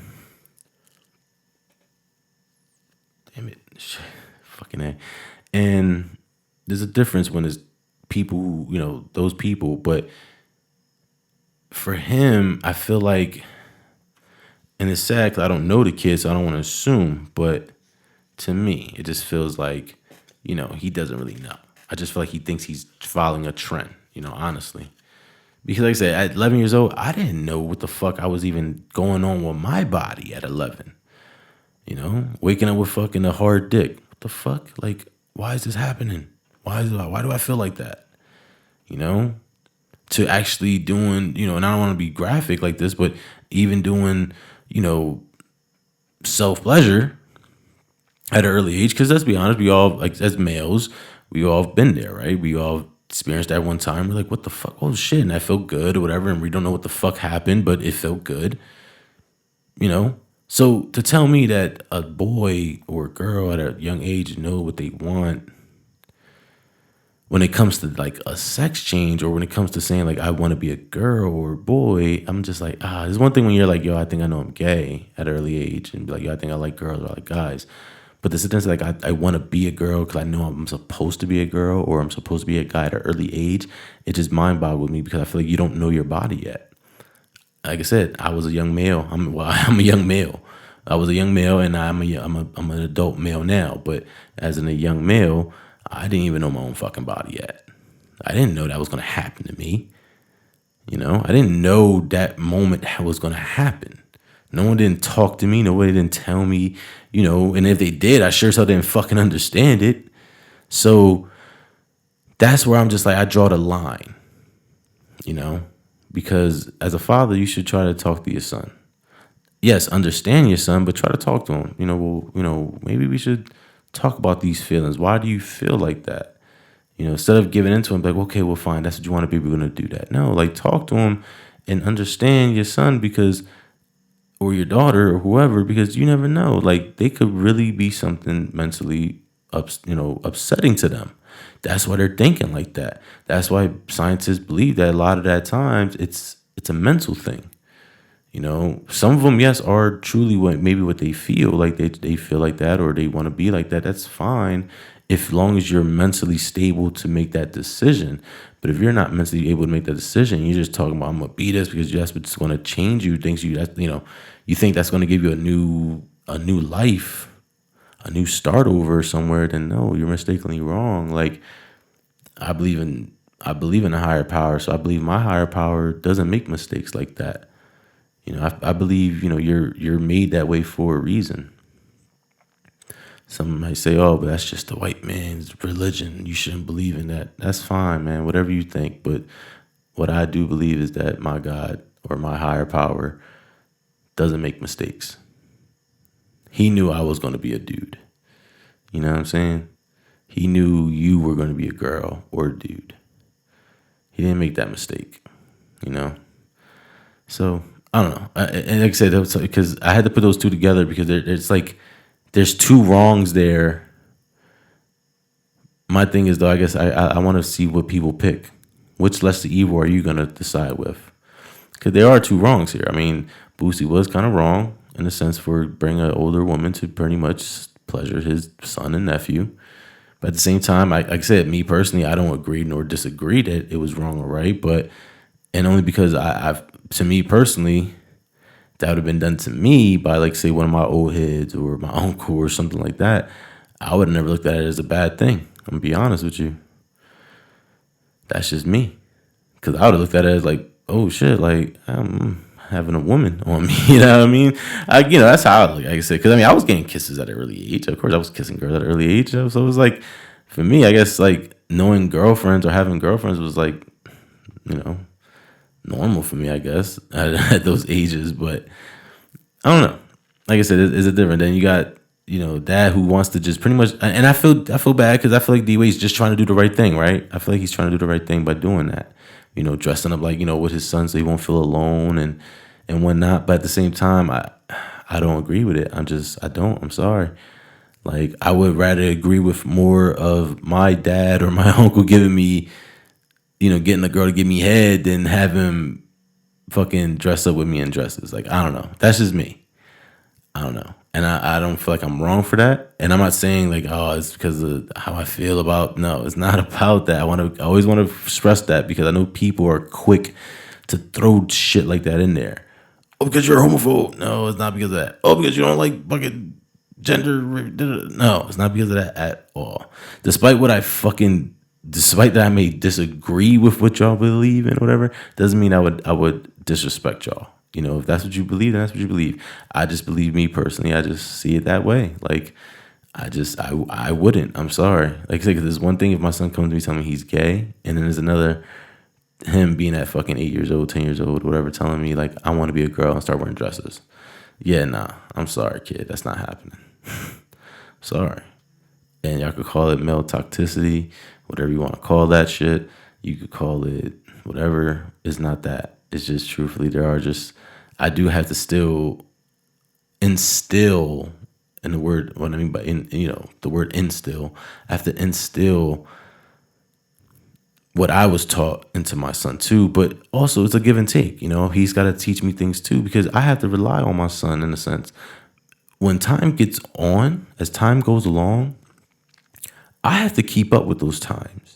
damn it, fucking A. And there's a difference when it's people who, those people. But for him, I feel like, and it's sad because I don't know the kid, so I don't want to assume, but to me, it just feels like, he doesn't really know. I just feel like he thinks he's following a trend, honestly. Because like I said, at 11 years old, I didn't know what the fuck I was even going on with my body at 11. Waking up with fucking a hard dick. What the fuck? Like, why is this happening? Why do I feel like that? To actually doing, and I don't want to be graphic like this, but even doing, self-pleasure at an early age, because let's be honest, we all, like, as males, we all have been there, right? We all experienced that one time. We're like, what the fuck? Oh shit, and I felt good or whatever, and we don't know what the fuck happened, but it felt good, So to tell me that a boy or a girl at a young age know what they want when it comes to like a sex change, or when it comes to saying like I want to be a girl or a boy, I'm just like, there's one thing when you're like, yo, I think I know I'm gay at an early age, and be like, yo, I think I like girls or I like guys. But the sentence like I want to be a girl because I know I'm supposed to be a girl, or I'm supposed to be a guy at an early age, it just mind boggles me because I feel like you don't know your body yet. Like I said, I was a young male. I'm a young male. I was a young male, and I'm an adult male now. But as a young male, I didn't even know my own fucking body yet. I didn't know that was gonna happen to me. I didn't know that moment was gonna happen. No one didn't talk to me. Nobody didn't tell me, and if they did, I sure as hell didn't fucking understand it. So that's where I'm just like, I draw the line, because as a father, you should try to talk to your son. Yes, understand your son, but try to talk to him. Maybe we should talk about these feelings. Why do you feel like that? Instead of giving into him, like, okay, well, fine, that's what you want to be, we're going to do that. No, like, talk to him and understand your son, because, or your daughter or whoever, because you never know. Like, they could really be something mentally, upsetting to them. That's why they're thinking like that. That's why scientists believe that a lot of that times it's a mental thing. Some of them, yes, are truly what they feel like. They feel like that, or they want to be like that. That's fine, if long as you're mentally stable to make that decision. But if you're not mentally able to make that decision, you're just talking about I'm gonna be this because that's what's gonna change you. You think that's gonna give you a new life, a new start over somewhere. Then no, you're mistakenly wrong. Like, I believe in a higher power, so I believe my higher power doesn't make mistakes like that. I believe, you're made that way for a reason. Some might say, oh, but that's just the white man's religion. You shouldn't believe in that. That's fine, man, whatever you think. But what I do believe is that my God or my higher power doesn't make mistakes. He knew I was going to be a dude. You know what I'm saying? He knew you were going to be a girl or a dude. He didn't make that mistake, So I don't know. And like I said, because I had to put those two together, because it's like there's two wrongs there. My thing is, though, I guess I want to see what people pick. Which lesser evil are you going to decide with? Because there are two wrongs here. I mean, Boosie was kind of wrong in a sense for bringing an older woman to pretty much pleasure his son and nephew. But at the same time, like I said, me personally, I don't agree nor disagree that it was wrong or right. And only because to me personally, that would have been done to me by, like, say, one of my old heads or my uncle or something like that, I would have never looked at it as a bad thing. I'm going to be honest with you. That's just me. Because I would have looked at it as like, oh, shit, like, I'm having a woman on me. You know what I mean? That's how I look, like I said. Because, I was getting kisses at an early age. Of course, I was kissing girls at an early age. So it was like, For me, I guess like knowing girlfriends or having girlfriends was like, you know, normal for me, I guess, at those ages. But I don't know. Like I said, it's a different. Then you got dad who wants to just pretty much, and I feel bad because I feel like D Wade's just trying to do the right thing, right? I feel like he's trying to do the right thing by doing that. Dressing up like with his son so he won't feel alone and whatnot. But at the same time, I don't agree with it. I don't. I'm sorry. Like I would rather agree with more of my dad or my uncle giving me, getting a girl to give me head than have him fucking dress up with me in dresses. Like I don't know. That's just me. I don't know. And I don't feel like I'm wrong for that. And I'm not saying like, oh, it's because of how I feel about. No, it's not about that. I always want to stress that because I know people are quick to throw shit like that in there. Oh, because you're a homophobe. No, it's not because of that. Oh, because you don't like fucking gender. No, it's not because of that at all. Despite that I may disagree with what y'all believe in or whatever, doesn't mean I would disrespect y'all. If that's what you believe, then that's what you believe. I just believe, me personally, I just see it that way. Like I wouldn't. I'm sorry. Like I said, 'cause there's one thing if my son comes to me telling me he's gay, and then there's another him being at fucking 8 years old, 10 years old, whatever, telling me like I want to be a girl and start wearing dresses. Yeah, nah. I'm sorry, kid. That's not happening. Sorry. And y'all could call it male toxicity, whatever you want to call that shit. You could call it whatever. It's not that. It's just truthfully, I do have to still instill, in the word, what I mean by, the word instill, I have to instill what I was taught into my son too, but also it's a give and take. He's got to teach me things too because I have to rely on my son in a sense. When time gets on, as time goes along, I have to keep up with those times.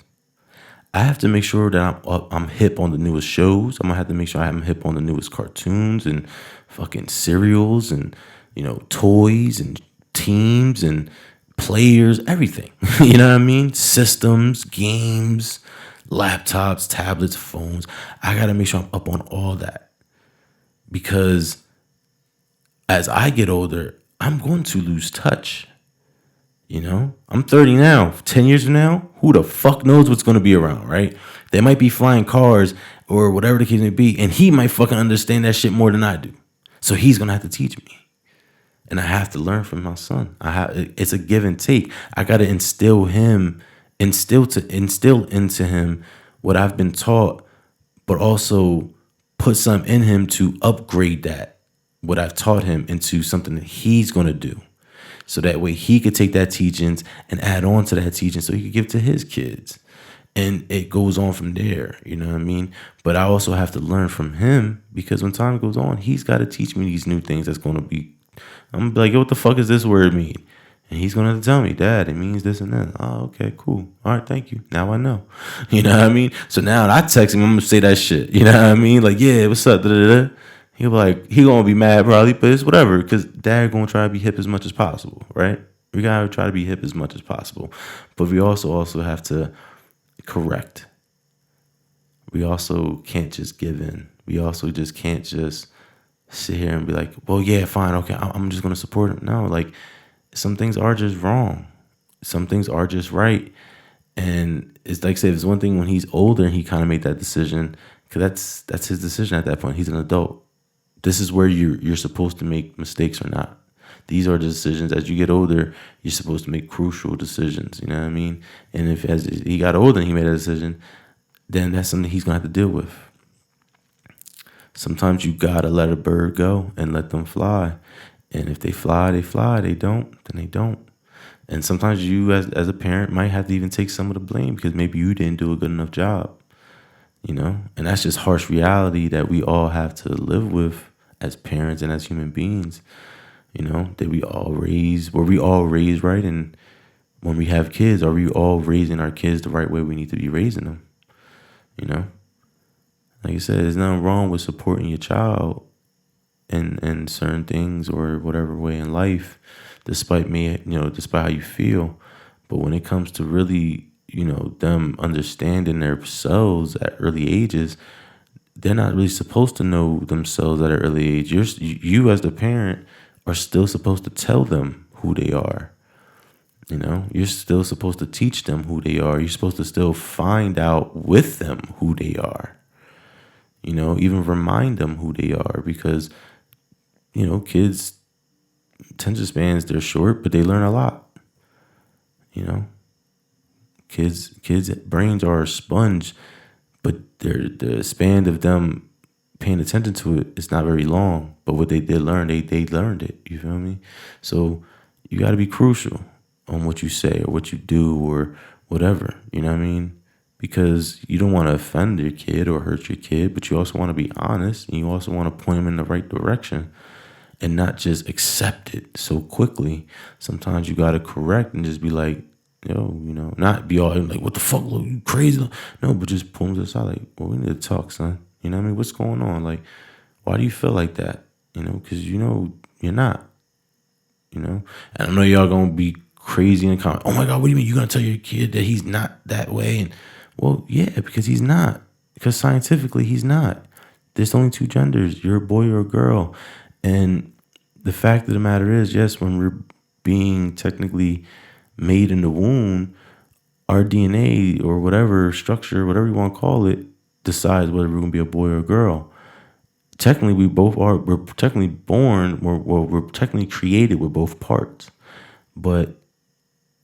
I have to make sure that I'm hip on the newest shows. I'm gonna have to make sure I'm hip on the newest cartoons and fucking cereals and toys and teams and players, everything. You know what I mean? Systems, games, laptops, tablets, phones. I gotta make sure I'm up on all that because as I get older, I'm going to lose touch. I'm 30 now. 10 years from now, who the fuck knows what's going to be around, right? They might be flying cars or whatever the case may be, and he might fucking understand that shit more than I do. So he's going to have to teach me. And I have to learn from my son. It's a give and take. I got to instill into him what I've been taught, but also put some in him to upgrade that, what I've taught him, into something that he's going to do. So that way he could take that teachings and add on to that teaching so he could give to his kids. And it goes on from there, you know what I mean? But I also have to learn from him because when time goes on, he's got to teach me these new things I'm going to be like, yo, what the fuck does this word mean? And he's going to tell me, Dad, it means this and that. Oh, okay, cool. All right, thank you. Now I know. You know what I mean? So now when I text him, I'm going to say that shit. You know what I mean? Like, yeah, what's up? Da-da-da. He'll be like, he gonna be mad probably, but it's whatever, because dad gonna try to be hip as much as possible, right? We gotta try to be hip as much as possible. But we also have to correct. We also can't just give in. We also just can't just sit here and be like, well, yeah, fine, okay, I'm just gonna support him. No, like some things are just wrong. Some things are just right. And it's like I said, it's one thing when he's older and he kind of made that decision, because that's his decision at that point. He's an adult. This is where you're supposed to make mistakes or not. These are the decisions. As you get older, you're supposed to make crucial decisions. You know what I mean? And if as he got older and he made a decision, then that's something he's gonna have to deal with. Sometimes you gotta let a bird go and let them fly. And if they fly, they fly. They don't, then they don't. And sometimes you as a parent might have to even take some of the blame because maybe you didn't do a good enough job. And that's just harsh reality that we all have to live with as parents and as human beings, that were we all raised right? And when we have kids, are we all raising our kids the right way we need to be raising them? Like I said, there's nothing wrong with supporting your child in certain things or whatever way in life, despite how you feel. But when it comes to really, them understanding themselves at early ages, they're not really supposed to know themselves at an early age. You as the parent are still supposed to tell them who they are. You know, you're still supposed to teach them who they are. You're supposed to still find out with them who they are. You know, even remind them who they are, because, you know, kids, attention spans, they're short, but they learn a lot. You know, kids' brains are a sponge, but the span of them paying attention to it is not very long. But what they did learn, they learned it. You feel me? So you got to be crucial on what you say or what you do or whatever. You know what I mean? Because you don't want to offend your kid or hurt your kid, but you also want to be honest, and you also want to point them in the right direction and not just accept it so quickly. Sometimes you got to correct and just be like, yo, you know, not be all like, what the fuck, look, you crazy? No, but just pull them to the side, like, well, we need to talk, son. You know what I mean? What's going on? Like, why do you feel like that? You know, because you know you're not. You know, and I know y'all gonna be crazy in the comment. Oh my God, what do you mean? You gonna tell your kid that he's not that way? And well, yeah, because he's not. Because scientifically, he's not. There's only two genders. You're a boy or a girl. And the fact of the matter is, yes, when we're being technically made in the womb, our DNA or whatever structure, whatever you want to call it, decides whether we're going to be a boy or a girl. Technically, we both are. We're technically born. We're technically created with both parts. But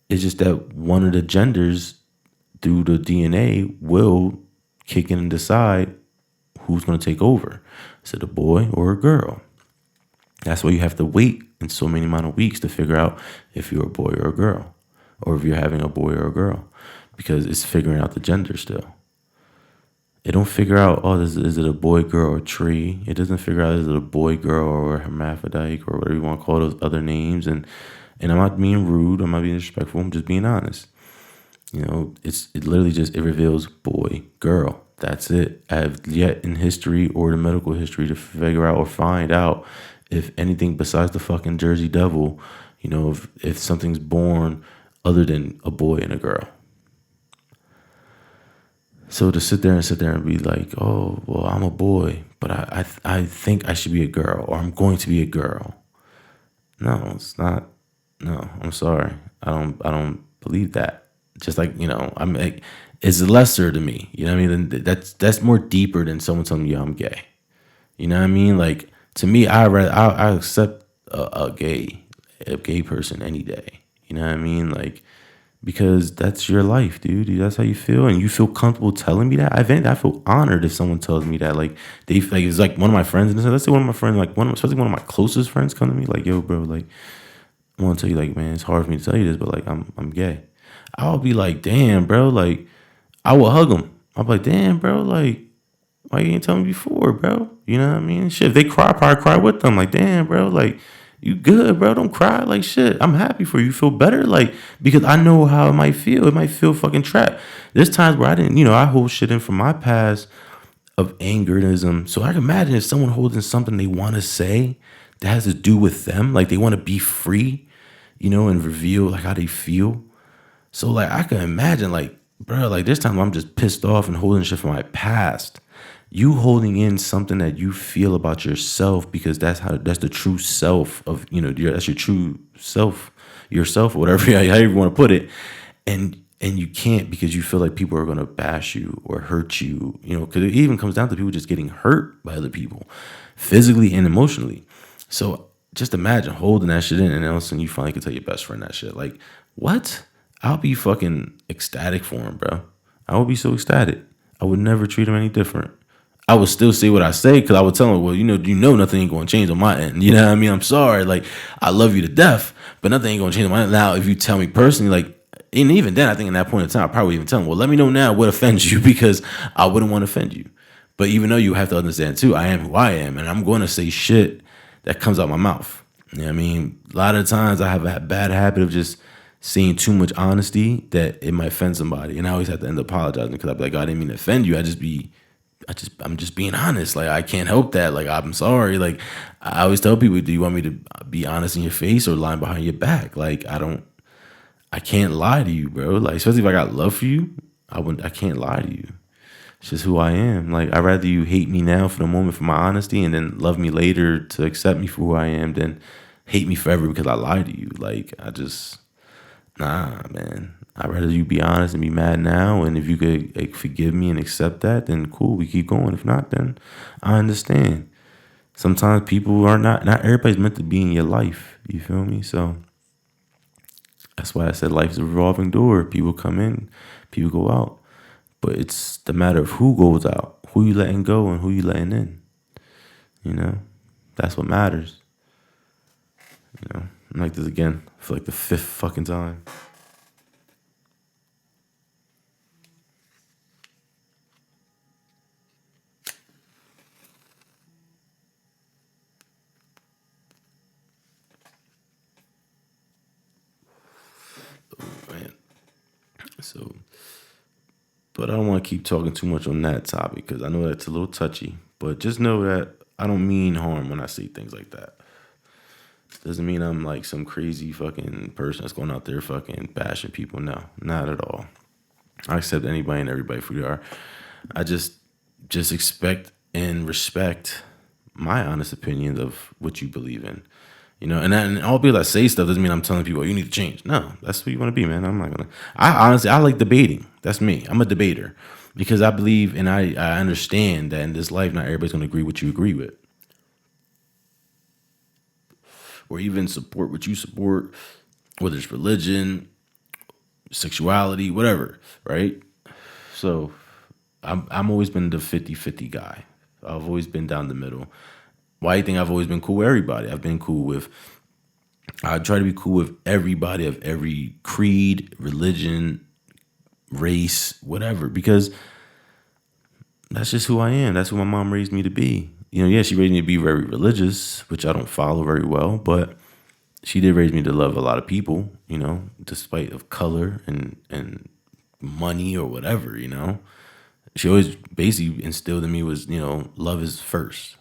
it's just that one of the genders through the DNA will kick in and decide who's going to take over. Is it a boy or a girl? That's why you have to wait in so many amount of weeks to figure out if you're a boy or a girl, or if you're having a boy or a girl, because it's figuring out the gender still. It don't figure out, oh, is it a boy, girl, or tree? It doesn't figure out, is it a boy, girl, or a hermaphrodite, or whatever you want to call those other names. And I'm not being rude, I'm not being disrespectful, I'm just being honest. You know, it literally just, it reveals boy, girl. That's it. I have yet in history or the medical history to figure out or find out if anything besides the fucking Jersey Devil, you know, if something's born other than a boy and a girl. So to sit there and be like, oh, well, I'm a boy, but I think I should be a girl, or I'm going to be a girl. No, it's not. No, I'm sorry. I don't believe that. Just like, you know, I'm like, it's lesser to me. You know what I mean? That's more deeper than someone telling me, yo, I'm gay. You know what I mean? Like, to me, I accept a gay person any day. You know what I mean? Like, because that's your life, dude. That's how you feel, and you feel comfortable telling me that. I feel honored if someone tells me that. Like, it's like one of my friends, and let's say one of my friends, like especially one of my closest friends, come to me like, yo, bro, like, I want to tell you, like, man, it's hard for me to tell you this, but like, I'm gay. I'll be like, damn, bro, like, I will hug them. I'll be like, damn, bro, like, why you ain't tell me before, bro? You know what I mean? Shit, if they cry, I probably cry with them. Like, damn, bro, like, you good, bro? Don't cry. Like, shit, I'm happy for you. You feel better? Like, because I know how it might feel. It might feel fucking trapped. There's times where I didn't, you know, I hold shit in from my past of angerism. So I can imagine if someone holding something they want to say that has to do with them, like they want to be free, you know, and reveal like how they feel. So like I can imagine, like, bro, like this time I'm just pissed off and holding shit from my past. You holding in something that you feel about yourself, because that's the true self of, you know, that's your true self, yourself, or whatever, however you want to put it. And you can't, because you feel like people are going to bash you or hurt you, you know, because it even comes down to people just getting hurt by other people physically and emotionally. So just imagine holding that shit in, and then all of a sudden you finally can tell your best friend that shit. Like, what? I'll be fucking ecstatic for him, bro. I would be so ecstatic. I would never treat him any different. I would still say what I say, because I would tell him, well, you know, nothing ain't going to change on my end. You know what I mean? I'm sorry. Like, I love you to death, but nothing ain't going to change on my end. Now, if you tell me personally, like, and even then, I think in that point in time, I probably even tell him, well, let me know now what offends you, because I wouldn't want to offend you. But even though you have to understand, too, I am who I am, and I'm going to say shit that comes out my mouth. You know what I mean? A lot of times I have a bad habit of just seeing too much honesty that it might offend somebody. And I always have to end up apologizing, because I'd be like, oh, I didn't mean to offend you. I'm just being honest. Like, I can't help that. Like, I'm sorry. Like, I always tell people, do you want me to be honest in your face or lying behind your back? Like, I can't lie to you, bro. Like, especially if I got love for you, I can't lie to you. It's just who I am. Like, I'd rather you hate me now for the moment for my honesty, and then love me later to accept me for who I am, than hate me forever because I lied to you. Like, Nah, man. I'd rather you be honest and be mad now. And if you could like, forgive me and accept that, then cool, we keep going. If not, then I understand. Sometimes people are not everybody's meant to be in your life. You feel me? So that's why I said life's a revolving door. People come in, people go out. But it's the matter of who goes out, who you letting go and who you letting in. You know? That's what matters. You know? I'm like this again for like the fifth fucking time. Man. So, but I don't want to keep talking too much on that topic because I know that's a little touchy. But just know that I don't mean harm when I say things like that. Doesn't mean I'm like some crazy fucking person that's going out there fucking bashing people. No, not at all. I accept anybody and everybody for who they are. I just expect and respect my honest opinions of what you believe in. You know, and all people that say stuff doesn't mean I'm telling people, oh, you need to change. No, that's who you want to be, man. I'm not gonna. I honestly, I like debating. That's me. I'm a debater because I believe and I understand that in this life, not everybody's gonna agree what you agree with, or even support what you support, whether it's religion, sexuality, whatever, right? So I'm always been the 50-50 guy. I've always been down the middle. Why do you think I've always been cool with everybody? I've been cool with I try to be cool with everybody of every creed, religion, race, whatever, because that's just who I am. That's who my mom raised me to be. You know, yeah, she raised me to be very religious, which I don't follow very well, but she did raise me to love a lot of people, you know, despite of color and money or whatever, you know. She always basically instilled in me was, you know, love is first,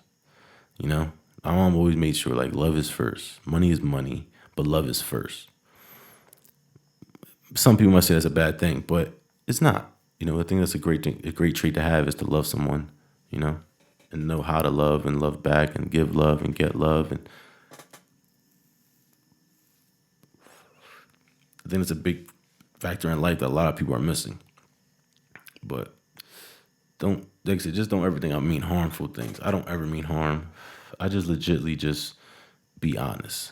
you know. My mom always made sure like love is first. Money is money, but love is first. Some people might say that's a bad thing, but it's not. You know, I think that's a great thing, a great trait to have is to love someone, you know, and know how to love and love back and give love and get love. And I think it's a big factor in life that a lot of people are missing. But don't, like I said, just don't ever think I mean harmful things. I don't ever mean harm. I just legitly just be honest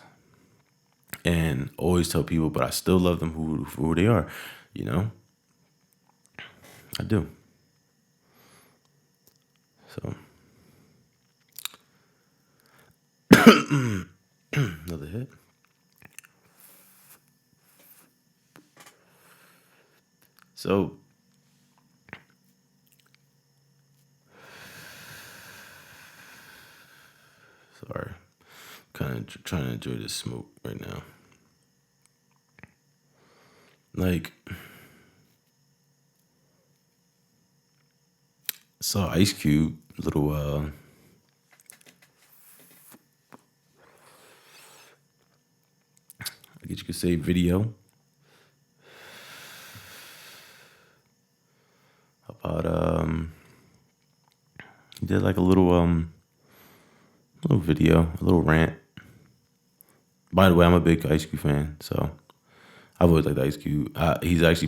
and always tell people, but I still love them for who they are, you know? I do. So, another hit. So, sorry. Kind of trying to enjoy this smoke right now. Like, saw Ice Cube, little, I guess you could say video about, he did like a little video, a little rant. By the way, I'm a big Ice Cube fan, so I've always liked Ice Cube. He's actually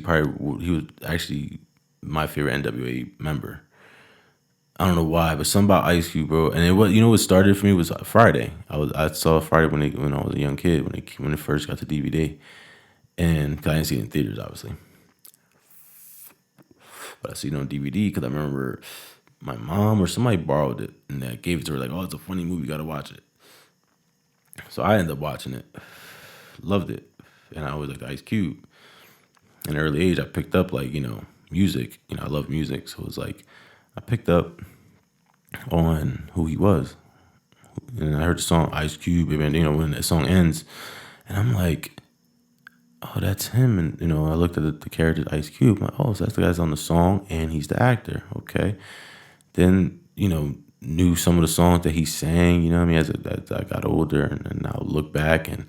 he was actually my favorite NWA member. I don't know why, but something about Ice Cube, bro. And it was, you know, what started for me was Friday. I saw Friday when I was a young kid when it first got to DVD, and 'cause I didn't see it in theaters, obviously, but I seen it on DVD because I remember my mom or somebody borrowed it and they gave it to her like, oh, it's a funny movie, you gotta watch it. So I ended up watching it, loved it, and I always liked Ice Cube. In an early age, I picked up like music. You know, I love music, so it was like I picked up on who he was. And I heard the song Ice Cube, and when the song ends, and I'm like, oh, that's him. And I looked at the character Ice Cube. I'm like, oh, so that's the guy's on the song, and he's the actor. Okay. Then knew some of the songs that he sang. You know what I mean? As I got older, and now look back and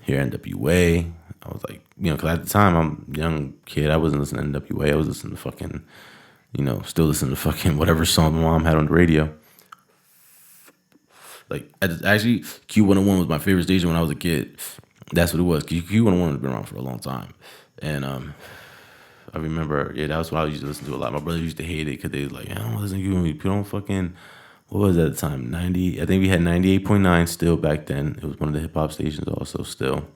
hear NWA. I was like, because at the time I'm a young kid, I wasn't listening to NWA. I was listening to fucking, still listening to fucking whatever song my mom had on the radio. Like, actually, Q101 was my favorite station when I was a kid. That's what it was. Q one has been around for a long time, and I remember, yeah, that was what I used to listen to a lot. My brother used to hate it because they was like, I don't listen to you. People don't fucking. What was it at the time? 90. I think we had 98.9 still back then. It was one of the hip hop stations also still.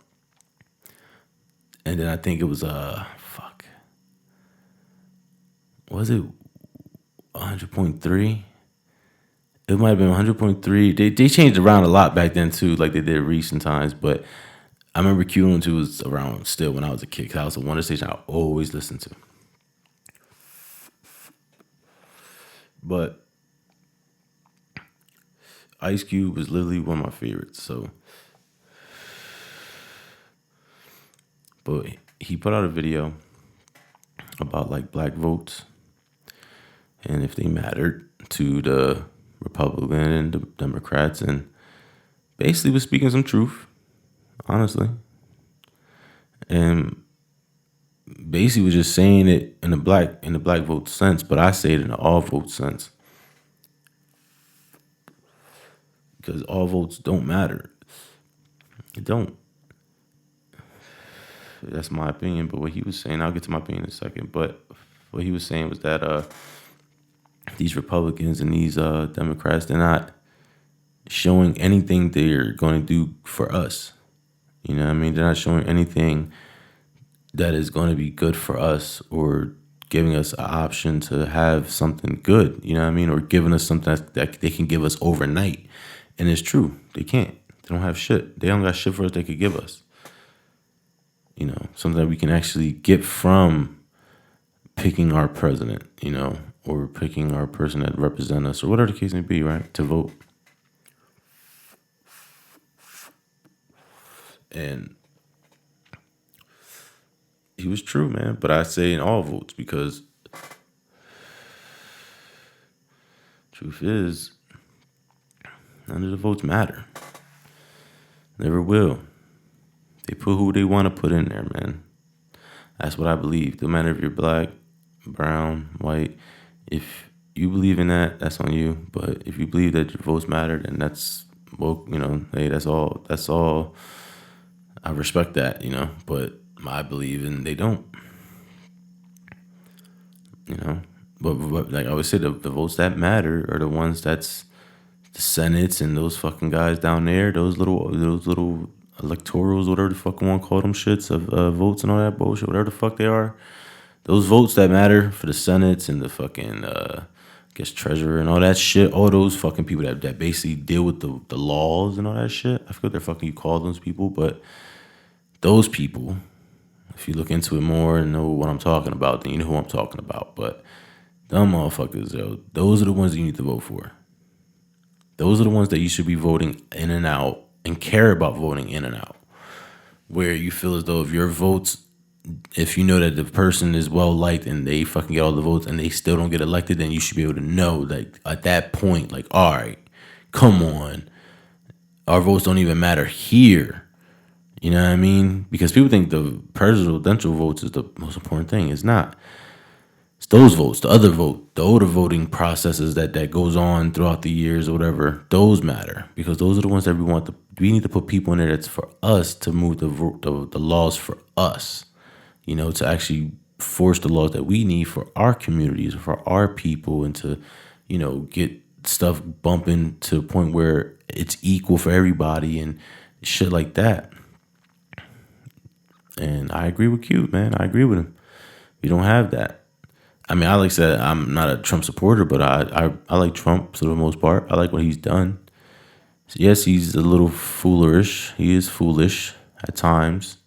And then I think it was fuck. Was it 100.3? It might have been 100.3. They changed around a lot back then too, like they did recent times. But I remember Q102 was around still when I was a kid. Cause that was the one station I always listened to. But Ice Cube was literally one of my favorites. So, but he put out a video about like black votes and if they mattered to the Republican and the Democrats, and basically was speaking some truth, honestly, and basically was just saying it in the black vote sense, but I say it in the all vote sense because all votes don't matter. It don't. That's my opinion. But what he was saying, I'll get to my opinion in a second. But what he was saying was that these Republicans and these Democrats, they're not showing anything they're going to do for us. You know what I mean? They're not showing anything that is going to be good for us or giving us an option to have something good, you know what I mean? Or giving us something that they can give us overnight. And it's true. They can't. They don't have shit. They don't got shit for us they could give us. You know, something that we can actually get from picking our president, you know, or picking our person that represent us or whatever the case may be, right? To vote. And he was true, man. But I say in all votes because truth is, none of the votes matter. Never will. They put who they want to put in there, man. That's what I believe. No matter if you're black, brown, white. If you believe in that, that's on you. But if you believe that your votes matter, then that's, well, you know, hey, that's all. That's all. I respect that, you know. But I believe in they don't. You know. But like I always say, the votes that matter are the ones that's the senates and those fucking guys down there, those little electorals, whatever the fuck you want to call them shits of votes and all that bullshit, whatever the fuck they are. Those votes that matter for the senates and the fucking I guess treasurer and all that shit, all those fucking people that basically deal with the laws and all that shit. I forget what the fucking you call those people, but those people, if you look into it more and know what I'm talking about, then you know who I'm talking about. But them motherfuckers, yo, those are the ones you need to vote for. Those are the ones that you should be voting in and out and care about voting in and out. Where you feel as though if your votes, if you know that the person is well liked and they fucking get all the votes and they still don't get elected, then you should be able to know that at that point, like, all right, come on, our votes don't even matter here. You know what I mean? Because people think the presidential votes is the most important thing. It's not. It's those votes, the other vote, the older voting processes that goes on throughout the years or whatever. Those matter because those are the ones that we want. We need to put people in there that's for us to move the laws for us. You know, to actually force the laws that we need for our communities, for our people, and to, you know, get stuff bumping to a point where it's equal for everybody and shit like that. And I agree with Q, man. I agree with him. We don't have that. I mean, like I said, I'm not a Trump supporter, but I like Trump for the most part. I like what he's done. Yes, he's a little foolish. He is foolish at times.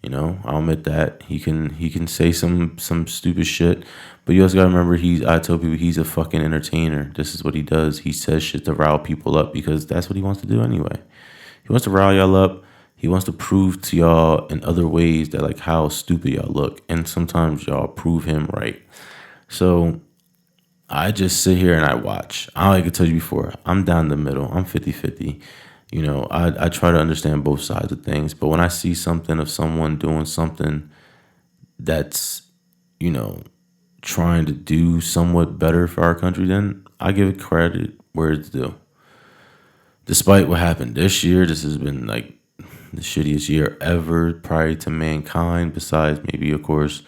You know, I'll admit that. He can say some stupid shit. But you also gotta remember I tell people he's a fucking entertainer. This is what he does. He says shit to rile people up because that's what he wants to do anyway. He wants to rile y'all up. He wants to prove to y'all in other ways that like how stupid y'all look. And sometimes y'all prove him right. So I just sit here and I watch. Like I told you before, I'm down the middle. I'm 50-50. You know, I try to understand both sides of things. But when I see something of someone doing something that's, you know, trying to do somewhat better for our country, then I give it credit where it's due. Despite what happened this year, this has been like the shittiest year ever prior to mankind, besides maybe, of course,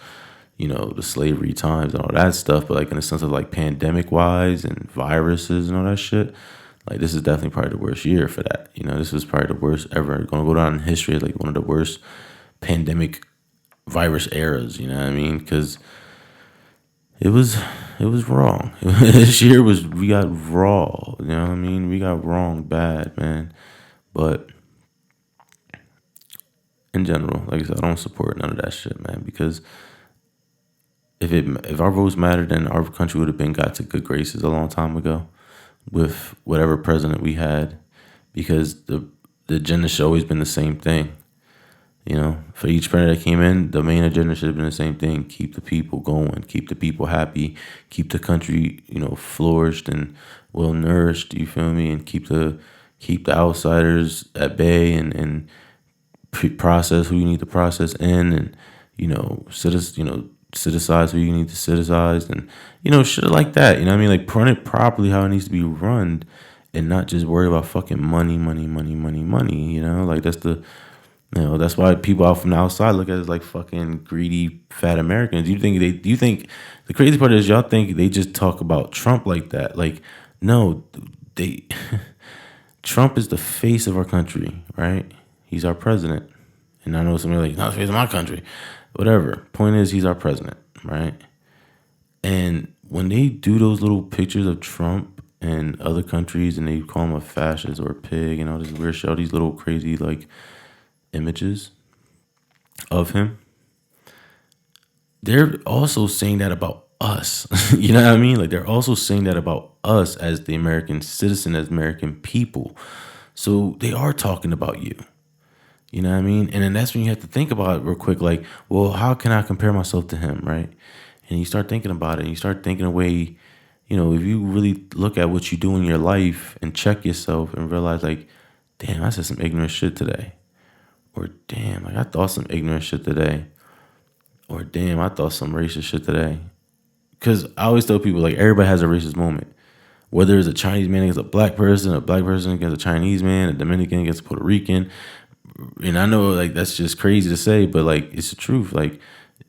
the slavery times and all that stuff. But like in the sense of like pandemic wise and viruses and all that shit, like this is definitely probably the worst year for that. This was probably the worst ever. Going to go down in history as like one of the worst pandemic virus eras. You know what I mean? Because it was wrong. This year we got raw. You know what I mean? We got wrong bad, man. But in general, like I said, I don't support none of that shit, man. Because if our votes mattered, then our country would have been got to good graces a long time ago with whatever president we had. Because the agenda should always been the same thing. For each president that came in, the main agenda should have been the same thing: keep the people going, keep the people happy, keep the country, flourished and well nourished. You feel me? And keep the outsiders at bay and process who you need to process in, and citicize who you need to citicize, and shit like that. You know what I mean? Like run it properly how it needs to be run, and not just worry about fucking money. Like that's why people out from the outside look at it like fucking greedy fat Americans. Do you think the crazy part is y'all think they just talk about Trump like that? Like, no, they Trump is the face of our country, right? He's our president. And I know somebody like, not the face of my country. Whatever. Point is, he's our president, right? And when they do those little pictures of Trump and other countries and they call him a fascist or a pig and all this weird shit, all these little crazy like images of him, they're also saying that about us. You know what I mean? Like they're also saying that about us as the American citizen, as American people. So they are talking about you. You know what I mean? And then that's when you have to think about it real quick, like, well, how can I compare myself to him, right? And you start thinking about it, and you start thinking away, if you really look at what you do in your life and check yourself and realize like, damn, I said some ignorant shit today. Or damn, like I thought some ignorant shit today. Or damn, I thought some racist shit today. Because I always tell people, like, everybody has a racist moment. Whether it's a Chinese man against a black person against a Chinese man, a Dominican against a Puerto Rican. And I know, like, that's just crazy to say, but, like, it's the truth. Like,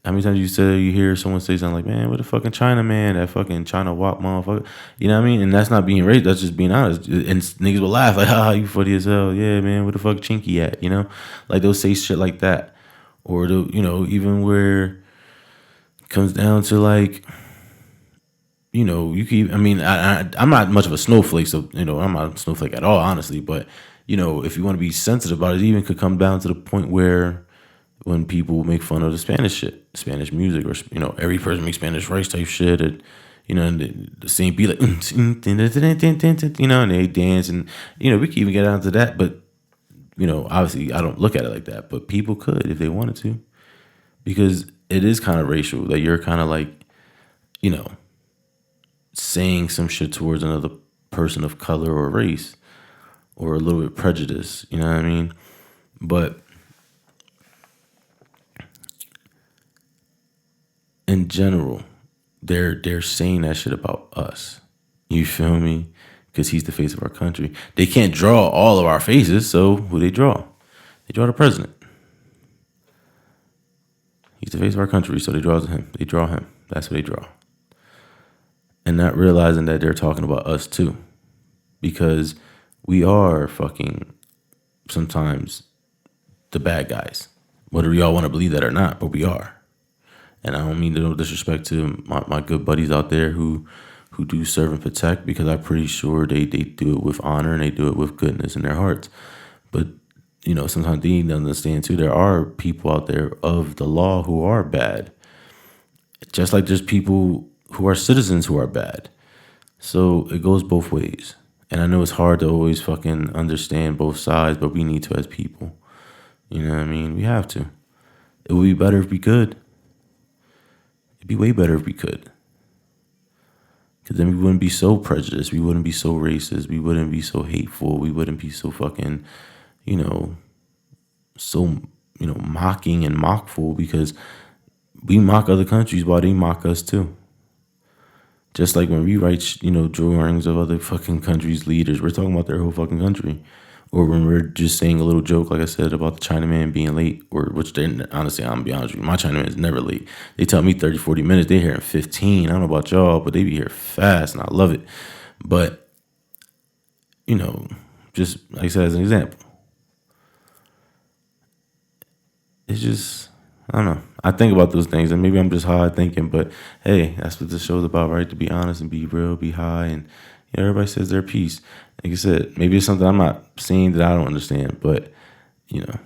how many times you hear someone say something like, man, what the fucking China man, that fucking China walk motherfucker. You know what I mean? And that's not being racist, that's just being honest. And niggas will laugh, like, haha, you funny as hell. Yeah, man, where the fuck Chinky at? Like, they'll say shit like that. Or, even where it comes down to, like, you can, I'm not much of a snowflake, so, I'm not a snowflake at all, honestly. But, if you want to be sensitive about it, it even could come down to the point where when people make fun of the Spanish shit, Spanish music, or, every person makes Spanish rice type shit, and, and the same beat, like, and they dance, and, we can even get down to that, but, obviously I don't look at it like that, but people could if they wanted to, because it is kind of racial, that you're kind of like, saying some shit towards another person of color or race, or a little bit prejudice, you know what I mean? But in general, they're saying that shit about us. You feel me? Because he's the face of our country. They can't draw all of our faces, so who they draw? They draw the president. He's the face of our country, so they draw him. They draw him. That's what they draw. And not realizing that they're talking about us too. Because we are fucking sometimes the bad guys. Whether y'all want to believe that or not, but we are. And I don't mean no disrespect to my good buddies out there who do serve and protect, because I'm pretty sure they do it with honor and they do it with goodness in their hearts. But, sometimes they need to understand too, there are people out there of the law who are bad. Just like there's people who are citizens who are bad. So it goes both ways. And I know it's hard to always fucking understand both sides, but we need to as people. You know what I mean? We have to. It would be better if we could. It'd be way better if we could. Because then we wouldn't be so prejudiced. We wouldn't be so racist. We wouldn't be so hateful. We wouldn't be so fucking, so, mocking and mockful, because we mock other countries while they mock us too. Just like when we write, drawings of other fucking countries' leaders, we're talking about their whole fucking country. or when we're just saying a little joke, like I said, about the Chinaman being late, or which they honestly, I'm gonna be honest with you, my Chinaman is never late. They tell me 30, 40 minutes. They here in 15. I don't know about y'all, but they be here fast, and I love it. But, just like I said, as an example, it's just, I don't know. I think about those things, and maybe I'm just high thinking, but hey, that's what this show's about, right? To be honest and be real, be high, and everybody says their piece. Like I said, maybe it's something I'm not seeing that I don't understand, but and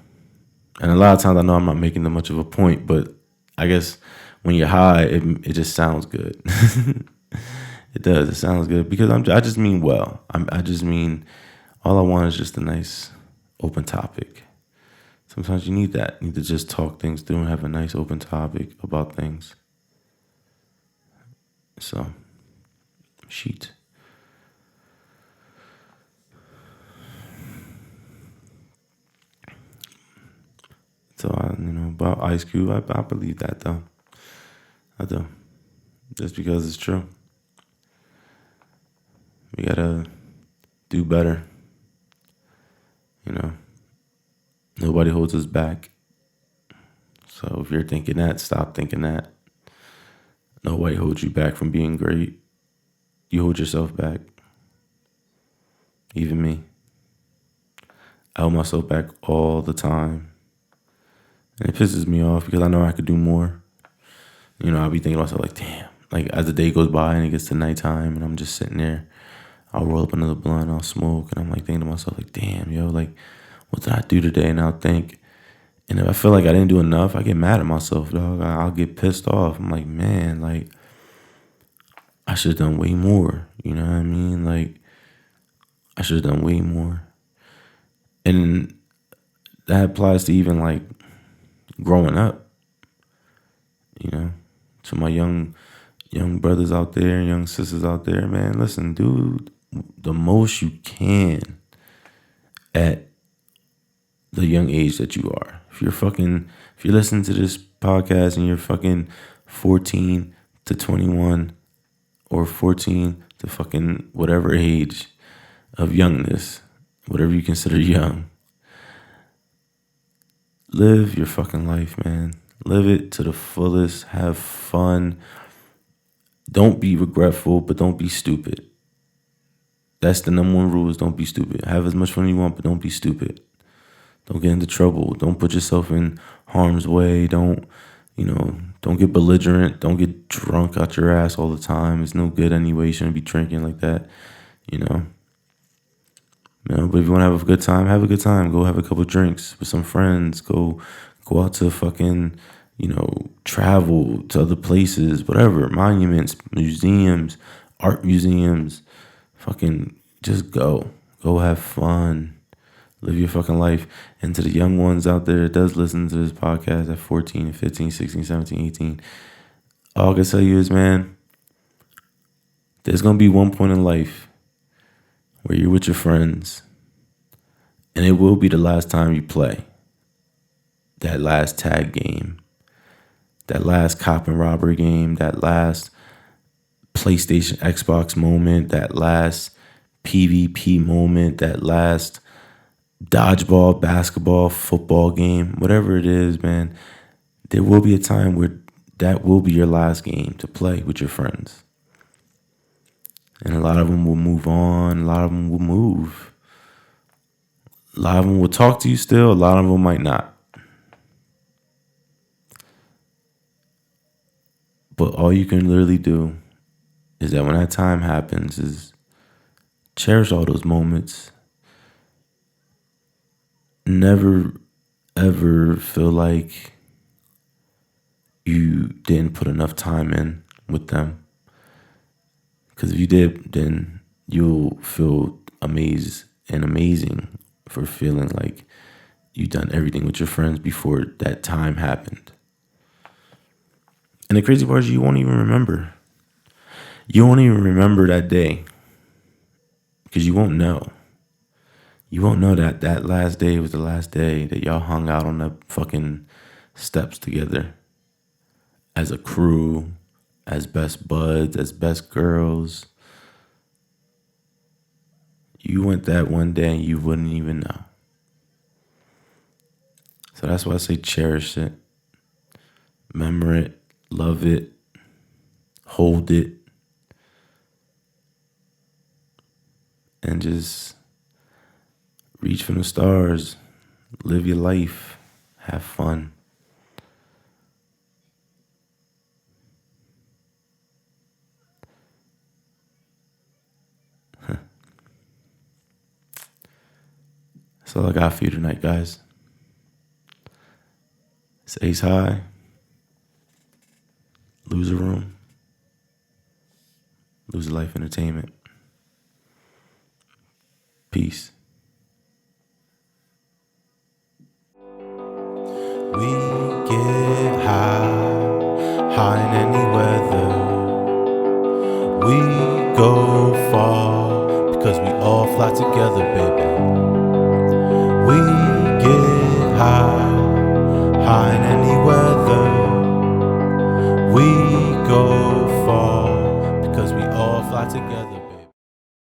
a lot of times I know I'm not making that much of a point, but I guess when you're high, it just sounds good. It does. It sounds good because I just mean well. I just mean all I want is just a nice open topic. Sometimes you need that. You need to just talk things through and have a nice open topic about things. So, sheet. So about Ice Cube, I believe that though. I do. Just because it's true. We gotta do better. Nobody holds us back. So if you're thinking that, stop thinking that. Nobody holds you back from being great. You hold yourself back. Even me. I hold myself back all the time. And it pisses me off because I know I could do more. I'll be thinking to myself like, damn. Like as the day goes by and it gets to nighttime and I'm just sitting there, I'll roll up another blunt, I'll smoke, and I'm like thinking to myself like, damn, yo, like, what did I do today? And I'll think, and if I feel like I didn't do enough, I get mad at myself, dog. I'll get pissed off. I'm like, man, like, I should have done way more. You know what I mean? Like, I should have done way more. And that applies to even like growing up, to my young brothers out there, young sisters out there, man. Listen, dude, the most you can at the young age that you are. If you're listening to this podcast and you're fucking 14 to 21 or 14 to fucking whatever age of youngness, whatever you consider young, live your fucking life, man. Live it to the fullest. Have fun. Don't be regretful, but don't be stupid. That's the number one rule is don't be stupid. Have as much fun as you want, but don't be stupid. Don't get into trouble. Don't put yourself in harm's way. Don't get belligerent. Don't get drunk out your ass all the time. It's no good anyway. You shouldn't be drinking like that, But if you want to have a good time, have a good time. Go have a couple drinks with some friends. Go out to fucking, travel to other places, whatever, monuments, museums, art museums. Fucking just go. Go have fun. Live your fucking life. And to the young ones out there that does listen to this podcast at 14, 15, 16, 17, 18, all I can tell you is, man, there's going to be one point in life where you're with your friends and it will be the last time you play that last tag game, that last cop and robbery game, that last PlayStation, Xbox moment, that last PvP moment, that last dodgeball, basketball, football game, whatever it is, man, there will be a time where that will be your last game to play with your friends. And a lot of them will move on. A lot of them will move. A lot of them will talk to you still. A lot of them might not. But all you can literally do is that when that time happens is cherish all those moments. Never, ever feel like you didn't put enough time in with them. Because if you did, then you'll feel amazed and amazing for feeling like you've done everything with your friends before that time happened. And the crazy part is you won't even remember. You won't even remember that day because you won't know. You won't know that that last day was the last day that y'all hung out on the fucking steps together as a crew, as best buds, as best girls. You want that one day and you wouldn't even know. So that's why I say cherish it, remember it, love it, hold it, and just reach for the stars, live your life, have fun. That's all I got for you tonight, guys. It's Ace High, Loser Room, Loser Life Entertainment. Peace. We get high in any weather. We go far because we all fly together, baby.